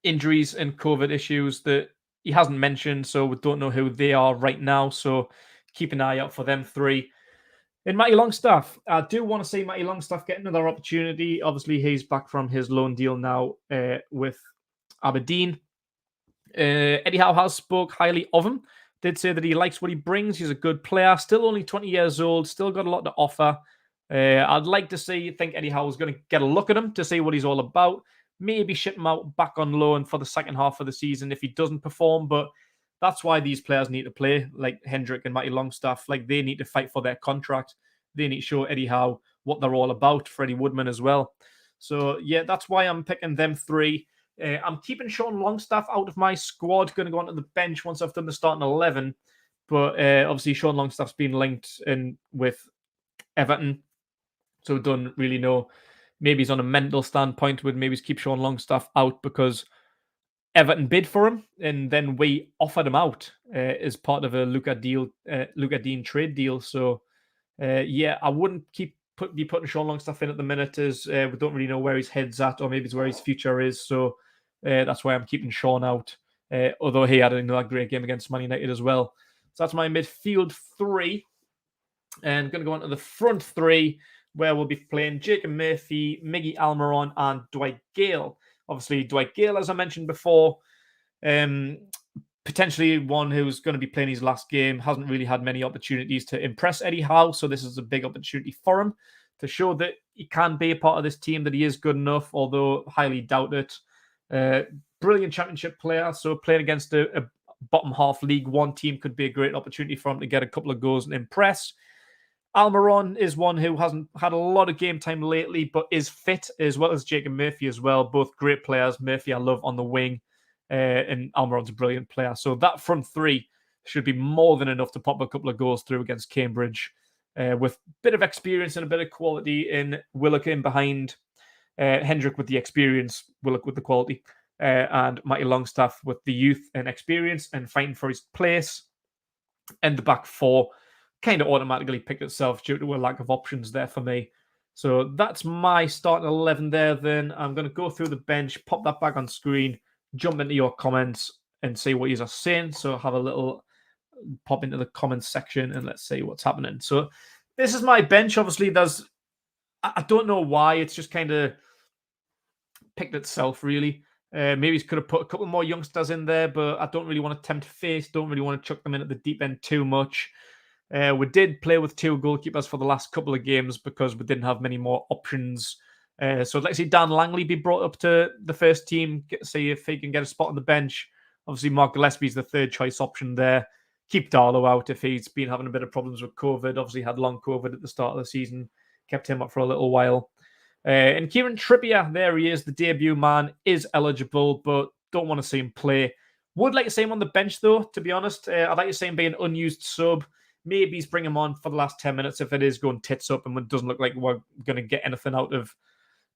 Speaker 1: injuries and COVID issues that he hasn't mentioned, so we don't know who they are right now. So keep an eye out for them 3. And Matty Longstaff, I do want to see Matty Longstaff get another opportunity. Obviously, he's back from his loan deal now with Aberdeen. Eddie Howe has spoke highly of him. Did say that he likes what he brings. He's a good player. Still only 20 years old. Still got a lot to offer. I'd like to think Eddie Howe is going to get a look at him to see what he's all about. Maybe ship him out back on loan for the second half of the season if he doesn't perform. But that's why these players need to play, like Hendrick and Matty Longstaff. Like, they need to fight for their contract. They need to show Eddie Howe what they're all about. Freddie Woodman as well. So, yeah, that's why I'm picking them 3. I'm keeping Sean Longstaff out of my squad. Going to go onto the bench once I've done the starting 11. But obviously, Sean Longstaff's been linked in with Everton. So we don't really know. Maybe he's on a mental standpoint with maybe keep Sean Longstaff out because Everton bid for him and then we offered him out as part of a Luca Dean trade deal. So, yeah, I wouldn't be putting Sean Longstaff in at the minute, as we don't really know where his head's at, or maybe it's where his future is. So that's why I'm keeping Sean out, although he had another great game against Man United as well. So that's my midfield 3. And going to go on to the front 3. where we'll be playing Jacob Murphy, Miggy Almiron, and Dwight Gale. Obviously, Dwight Gale, as I mentioned before, potentially one who's going to be playing his last game, hasn't really had many opportunities to impress Eddie Howe, so this is a big opportunity for him to show that he can be a part of this team, that he is good enough, although highly doubt it. Brilliant championship player, so playing against a bottom half League One team could be a great opportunity for him to get a couple of goals and impress. Almiron is one who hasn't had a lot of game time lately, but is fit, as well as Jacob Murphy as well. Both great players. Murphy I love on the wing, and Almiron's a brilliant player. So that front three should be more than enough to pop a couple of goals through against Cambridge, with a bit of experience and a bit of quality in Willock in behind, Hendrick with the experience, Willock with the quality, and Matty Longstaff with the youth and experience and fighting for his place. And the back four kind of automatically picked itself due to a lack of options there for me. So that's my starting 11 there. Then I'm going to go through the bench, pop that back on screen, jump into your comments and see what you are saying. So have a little pop into the comments section and let's see what's happening. So this is my bench. Obviously, I don't know why. It's just kind of picked itself, really. Maybe he could have put a couple more youngsters in there, but I don't really want to tempt fate. Don't really want to chuck them in at the deep end too much. We did play with two goalkeepers for the last couple of games because we didn't have many more options. So let's see Dan Langley be brought up to the first team, see if he can get a spot on the bench. Obviously, Mark Gillespie's the third choice option there. Keep Darlow out if he's been having a bit of problems with COVID. Obviously, had long COVID at the start of the season. Kept him up for a little while. And Kieran Trippier, there he is. The debut man is eligible, but don't want to see him play. Would like to see him on the bench, though, to be honest. I'd like to see him be an unused sub. Maybe he's bring him on for the last 10 minutes if it is going tits up and it doesn't look like we're going to get anything out of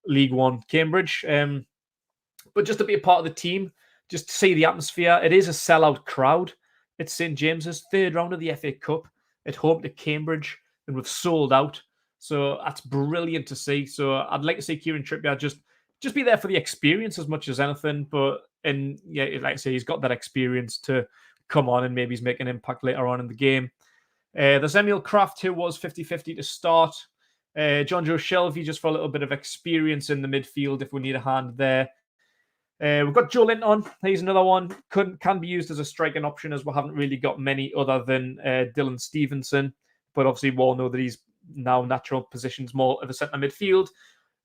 Speaker 1: League One Cambridge. But just to be a part of the team, just to see the atmosphere. It is a sellout crowd. It's St. James's, third round of the FA Cup at home to Cambridge, and we've sold out. So that's brilliant to see. So I'd like to see Kieran Trippier just be there for the experience as much as anything. And like I say, he's got that experience to come on and maybe he's making an impact later on in the game. There's Emil Kraft, who was 50-50 to start. John Joe Shelby, just for a little bit of experience in the midfield if we need a hand there. We've got Joe Linton. He's another one. Can be used as a striking option as we haven't really got many other than Dylan Stevenson. But obviously we all know that he's now natural positions more of a centre midfield.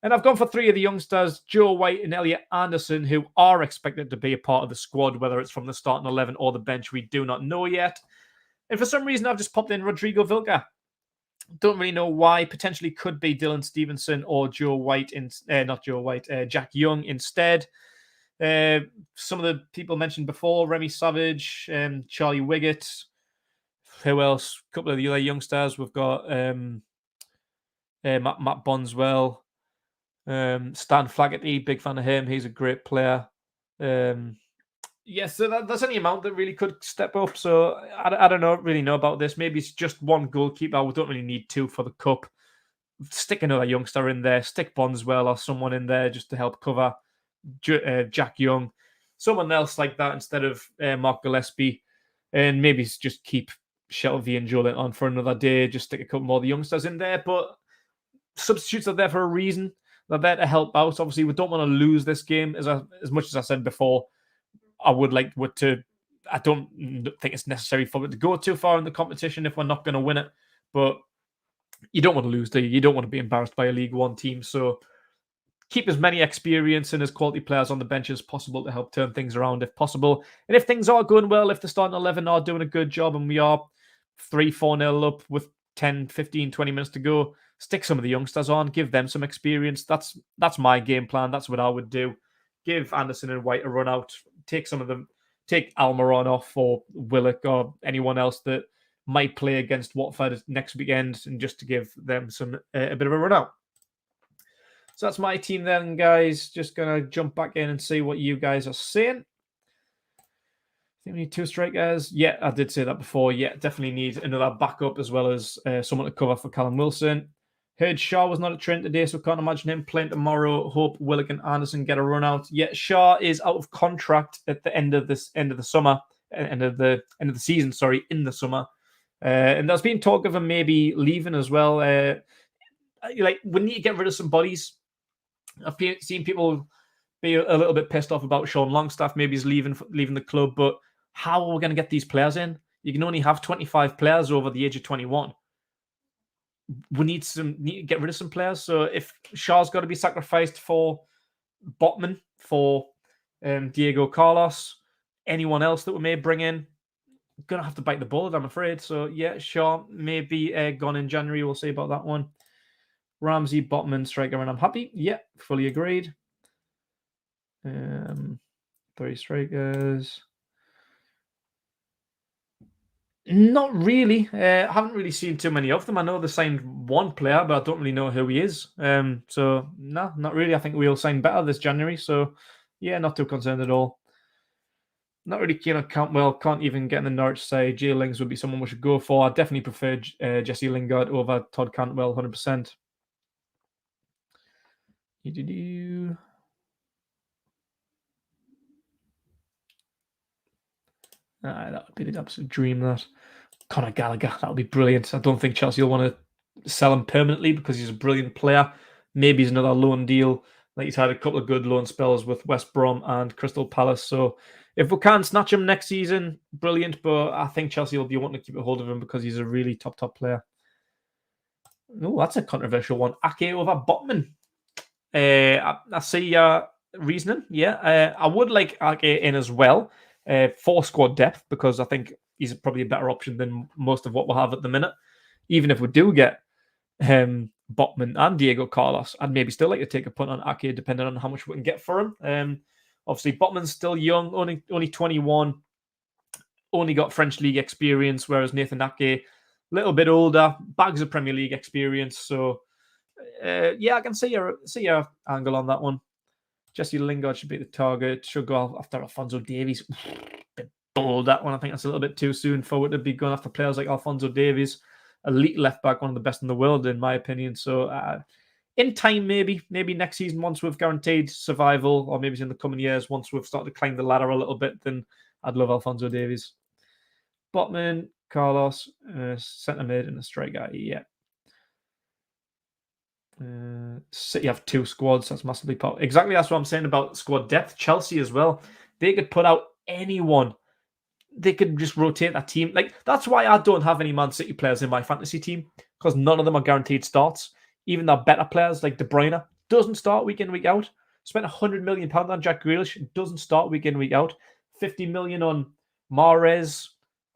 Speaker 1: And I've gone for three of the youngsters, Joe White and Elliot Anderson, who are expected to be a part of the squad, whether it's from the starting 11 or the bench, we do not know yet. And for some reason, I've just popped in Rodrigo Vilca. Don't really know why. Potentially could be Dylan Stevenson or Joe White, Jack Young instead. Some of the people mentioned before, Remy Savage, Charlie Wiggett. Who else? A couple of the other youngsters. We've got Matt Bonswell, Stan Flaherty, big fan of him. He's a great player. Yes, so that's any amount that really could step up. So I don't really know about this. Maybe it's just one goalkeeper. We don't really need two for the cup. Stick another youngster in there. Stick Bonswell or someone in there just to help cover Jack Young. Someone else like that instead of Mark Gillespie. And maybe just keep Shelby and Joe Linton on for another day. Just stick a couple more of the youngsters in there. But substitutes are there for a reason. They're there to help out. Obviously, we don't want to lose this game. As much as I said before, I would like to. I don't think it's necessary for it to go too far in the competition if we're not going to win it. But you don't want to lose, do you? You don't want to be embarrassed by a League One team. So keep as many experience and as quality players on the bench as possible to help turn things around if possible. And if things are going well, if the starting 11 are doing a good job and we are 3-4-0 up with 10, 15, 20 minutes to go, stick some of the youngsters on, give them some experience. That's my game plan. That's what I would do. Give Anderson and White a run out. Take Almiron off or Willock or anyone else that might play against Watford next weekend, and just to give them a bit of a run out. So that's my team then, guys. Just going to jump back in and see what you guys are saying. I think we need two strikers. Yeah, I did say that before. Yeah, definitely need another backup as well as someone to cover for Callum Wilson. Heard Shaw was not at train today, so can't imagine him playing tomorrow. Hope Willock and Anderson get a run out. Yeah, Shaw is out of contract at the end of the season. In the summer, and there's been talk of him maybe leaving as well. like we need to get rid of some bodies. I've seen people be a little bit pissed off about Sean Longstaff. Maybe he's leaving the club, but how are we going to get these players in? You can only have 25 players over the age of 21. We need to get rid of some players. So if Shaw's got to be sacrificed for Botman, for Diego Carlos, anyone else that we may bring in, gonna have to bite the bullet, I'm afraid. So yeah, Shaw may be gone in January. We'll see about that one. Ramsey, Botman, striker, and I'm happy. Yeah, fully agreed. 3 strikers. Not really. I haven't really seen too many of them. I know they signed one player, but I don't really know who he is. So no, not really. I think we'll sign better this January. So yeah, not too concerned at all. Not really keen on Cantwell. Can't even get in the Norwich side. Jay Lings would be someone we should go for. I definitely prefer Jesse Lingard over Todd Cantwell, 100%. That would be the absolute dream, that. Conor Gallagher, that would be brilliant. I don't think Chelsea will want to sell him permanently because he's a brilliant player. Maybe he's another loan deal. Like, he's had a couple of good loan spells with West Brom and Crystal Palace. So if we can snatch him next season, brilliant. But I think Chelsea will be wanting to keep a hold of him because he's a really top player. Oh, that's a controversial one. Ake over Botman. I see your reasoning. Yeah, I would like Ake in as well for squad depth because I think he's probably a better option than most of what we'll have at the minute. Even if we do get Botman and Diego Carlos, I'd maybe still like to take a punt on Ake depending on how much we can get for him. Obviously, Botman's still young, only 21, only got French League experience, whereas Nathan Ake, a little bit older, bags of Premier League experience. So, yeah, I can see your angle on that one. Jesse Lingard should be the target. Should go after Alphonso Davies. Bit bold, that one. I think that's a little bit too soon forward to be going after players like Alphonso Davies. Elite left back, one of the best in the world, in my opinion. So, in time, maybe next season, once we've guaranteed survival, or maybe in the coming years, once we've started to climb the ladder a little bit, then I'd love Alphonso Davies. Botman, Carlos, centre mid, and a striker. Yeah. City have 2 squads. That's massively powerful. Exactly, that's what I'm saying about squad depth. Chelsea as well. They could put out anyone. They could just rotate that team. Like, that's why I don't have any Man City players in my fantasy team, because none of them are guaranteed starts. Even their better players like De Bruyne doesn't start week in, week out. Spent £100 million on Jack Grealish, doesn't start week in, week out. 50 million on Mahrez.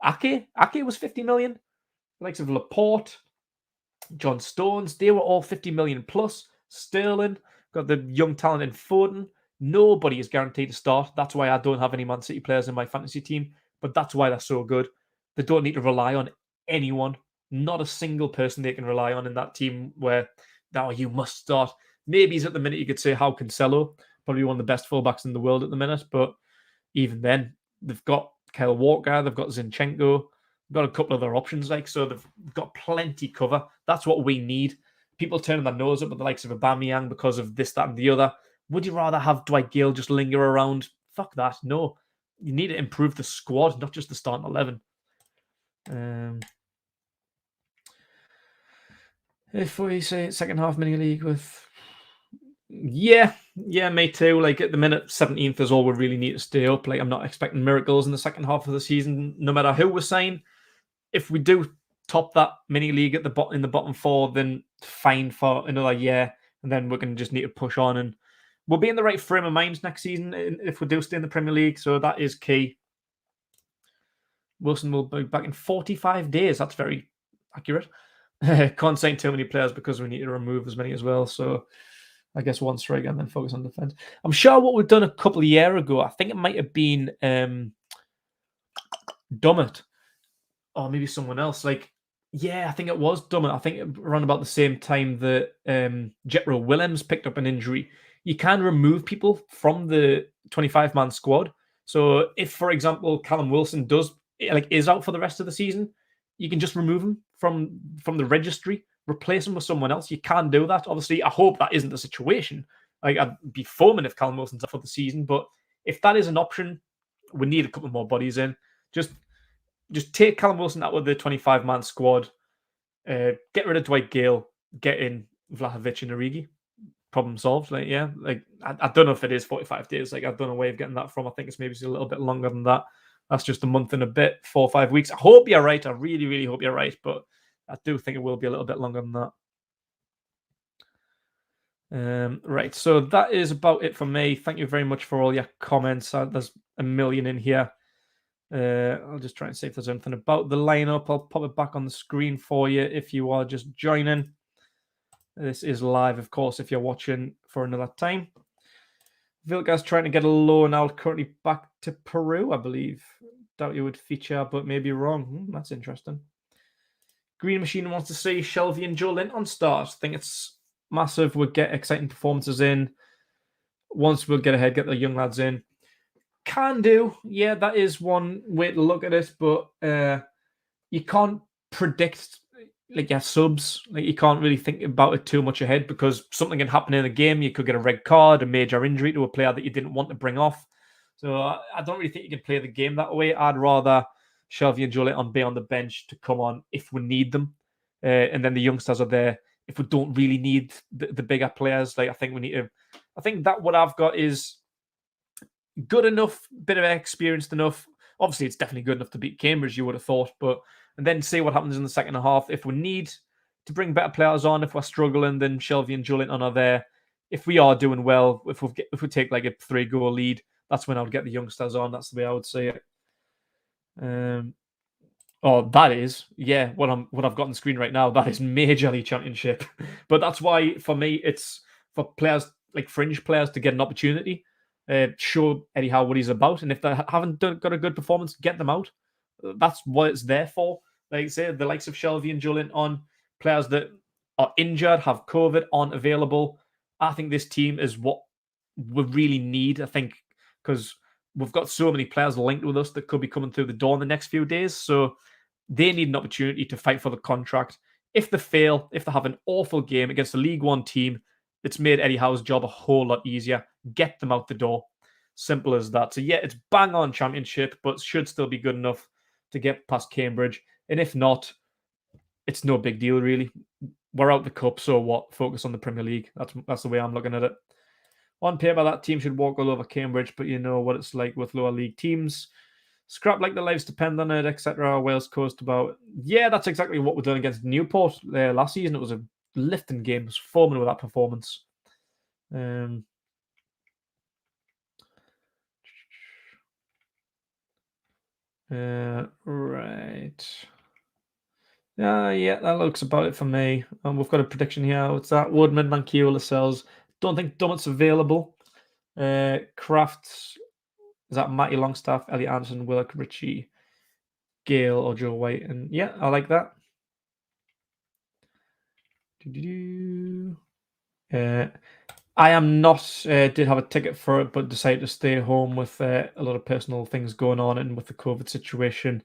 Speaker 1: Ake was 50 million. The likes of Laporte, John Stones, they were all 50 million plus. Sterling, got the young talent in Foden. Nobody is guaranteed to start. That's why I don't have any Man City players in my fantasy team, but that's why they're so good. They don't need to rely on anyone. Not a single person they can rely on in that team where now you must start. Maybe at the minute you could say how Cancelo, probably one of the best fullbacks in the world at the minute, but even then, they've got Kyle Walker, they've got Zinchenko, got a couple of other options, so they've got plenty cover. That's what we need. People turning their nose up at the likes of Aubameyang because of this, that, and the other. Would you rather have Dwight Gale just linger around? Fuck that. No. You need to improve the squad, not just the starting 11. If we say second half mini league with... Yeah, me too. Like, at the minute, 17th is all we really need to stay up. Like, I'm not expecting miracles in the second half of the season, no matter who we're saying. If we do top that mini league at in the bottom 4, then fine for another year, and then we're going to just need to push on, and we'll be in the right frame of mind next season if we do stay in the Premier League. So that is key. Wilson will be back in 45 days. That's very accurate. Can't sign too many players because we need to remove as many as well. So I guess one striker and then focus on defense. I'm sure what we've done a couple of years ago, I think it might have been Dummett. Or maybe someone else. I think it was Dummett. I think around about the same time that Jetro Willems picked up an injury. You can remove people from the 25-man squad. So if, for example, Callum Wilson is out for the rest of the season, you can just remove him from the registry, replace him with someone else. You can do that. Obviously, I hope that isn't the situation. I'd be foaming if Callum Wilson's out for the season, but if that is an option, we need a couple more bodies in. Just take Callum Wilson out of the 25-man squad, get rid of Dwight Gale, get in Vlahovic and Origi. Problem solved. Like, yeah, like I don't know if it is 45 days. Like, I don't know where you're getting that from. I think it's maybe a little bit longer than that. That's just a month and a bit, 4 or 5 weeks. I hope you're right. I really, really hope you're right. But I do think it will be a little bit longer than that. Right. So that is about it for me. Thank you very much for all your comments. There's a million in here. I'll just try and see if there's anything about the lineup. I'll pop it back on the screen for you if you are just joining. This is live, of course, if you're watching for another time. Vilga's trying to get a loan out, currently back to Peru, I believe. Doubt you would feature, but maybe wrong. That's interesting. Green Machine wants to see Shelby and Joe Lint on start. I think it's massive. We'll get exciting performances in. Once we'll get ahead, get the young lads in. Can do. Yeah, that is one way to look at it, but you can't predict like your subs. Like, you can't really think about it too much ahead because something can happen in the game. You could get a red card, a major injury to a player that you didn't want to bring off. So I don't really think you can play the game that way. I'd rather Shelby and Jolie be on the bench to come on if we need them. And then the youngsters are there if we don't really need the bigger players. Like, I think we need to. I think that what I've got is good enough, bit of experienced enough. Obviously, it's definitely good enough to beat Cambridge, you would have thought. And then see what happens in the second half. If we need to bring better players on, if we're struggling, then Shelby and Jolinton are there. If we are doing well, if we take like a 3-goal lead, that's when I would get the youngsters on. That's the way I would say it. That is, yeah, what I've got on the screen right now. That is Major League Championship. But that's why, for me, it's for players like fringe players to get an opportunity. Show Eddie Howe what he's about, and if they haven't got a good performance, get them out. That's what it's there for. Like I say, the likes of Shelby and Julien on players that are injured, have COVID, aren't available. I think this team is what we really need. I think because we've got so many players linked with us that could be coming through the door in the next few days. So they need an opportunity to fight for the contract. If they fail, if they have an awful game against a League One team, it's made Eddie Howe's job a whole lot easier. Get them out the door. Simple as that. So yeah, it's bang on championship, but should still be good enough to get past Cambridge. And if not, it's no big deal, really. We're out the cup, so what? Focus on the Premier League. That's the way I'm looking at it. On paper, that team should walk all over Cambridge, but you know what it's like with lower league teams. Scrap like the lives depend on it, etc. Wales Coast about. Yeah, that's exactly what we've done against Newport last season. It was a lifting game. It was forming with that performance. Right. Yeah, that looks about it for me. We've got a prediction here. What's that? Woodman, Manquio, Lascelles. Don't think Dummett's available. Crafts. Is that Matty Longstaff, Elliot Anderson, Willock, Ritchie, Gale, or Joe White? And yeah, I like that. I am not. Did have a ticket for it, but decided to stay home with a lot of personal things going on and with the COVID situation.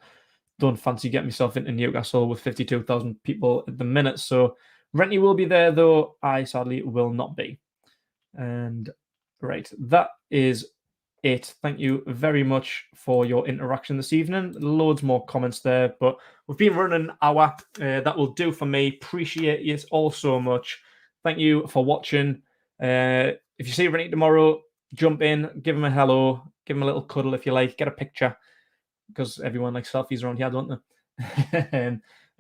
Speaker 1: Don't fancy getting myself into Newcastle with 52,000 people at the minute. So Renty will be there, though I sadly will not be. And right, that is it. Thank you very much for your interaction this evening. Loads more comments there, but we've been running an hour. That will do for me. Appreciate you all so much. Thank you for watching. If you see Renty tomorrow, jump in, give him a hello, give him a little cuddle if you like, get a picture. Because everyone likes selfies around here, don't they?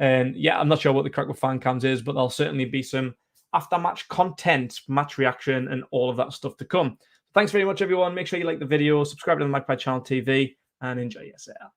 Speaker 1: and yeah, I'm not sure what the crack with fan cams is, but there'll certainly be some after-match content, match reaction, and all of that stuff to come. Thanks very much, everyone. Make sure you like the video, subscribe to the Magpie Channel TV, and enjoy yourself.